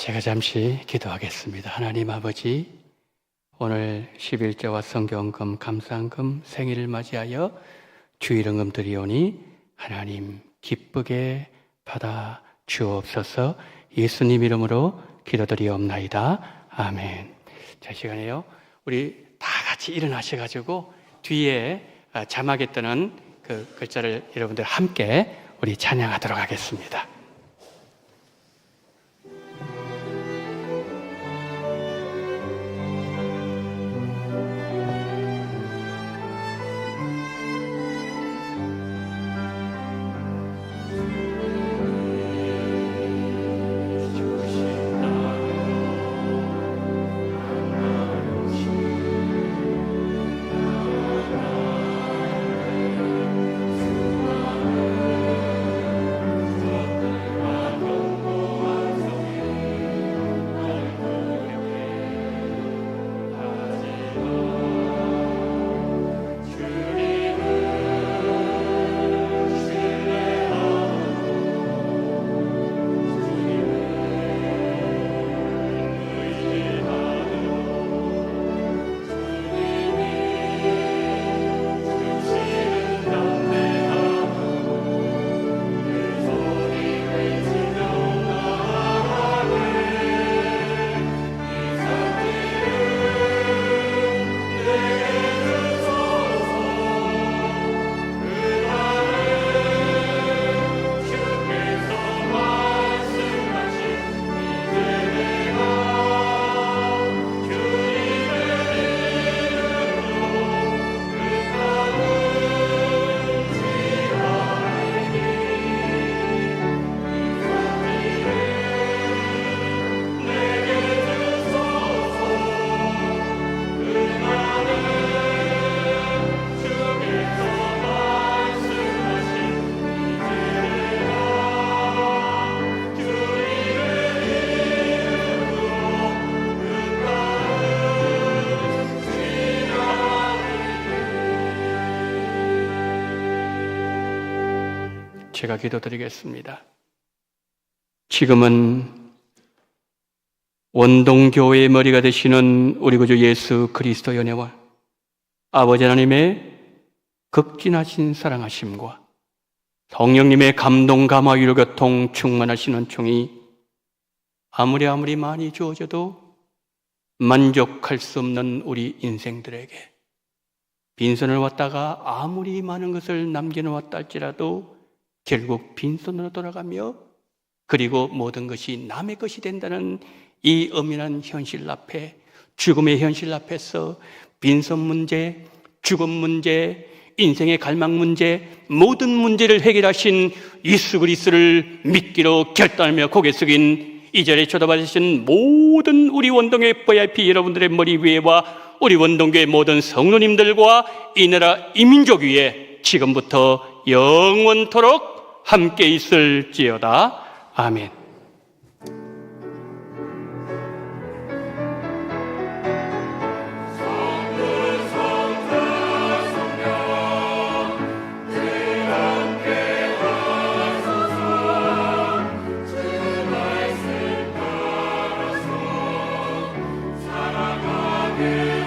제가 잠시 기도하겠습니다. 하나님 아버지, 오늘 11조와 성경금, 감사한금 생일을 맞이하여 주일응금 드리오니 하나님 기쁘게 받아 주옵소서. 예수님 이름으로 기도드리옵나이다. 아멘. 자, 시간에요. 우리 다 같이 일어나셔가지고 뒤에 자막에 뜨는 그 글자를 여러분들 함께 우리 찬양하도록 하겠습니다. 제가 기도드리겠습니다. 지금은 원동교회의 머리가 되시는 우리 구주 예수 그리스도의 은혜와 아버지 하나님의 극진하신 사랑하심과 성령님의 감동, 감화, 위로, 교통 충만하시는 총이 아무리 많이 주어져도 만족할 수 없는 우리 인생들에게 빈손을 왔다가 아무리 많은 것을 남겨놓았다 할지라도 결국 빈손으로 돌아가며 그리고 모든 것이 남의 것이 된다는 이 엄연한 현실 앞에, 죽음의 현실 앞에서 빈손 문제, 죽음 문제, 인생의 갈망 문제, 모든 문제를 해결하신 예수 그리스도를 믿기로 결단하며 고개 숙인 이 자리에 초대받으신 모든 우리 원동교회 VIP 여러분들의 머리 위에와 우리 원동교회 모든 성도님들과 이 나라 이 민족 위에 지금부터 영원토록 함께 있을지어다. 아멘. 사랑하게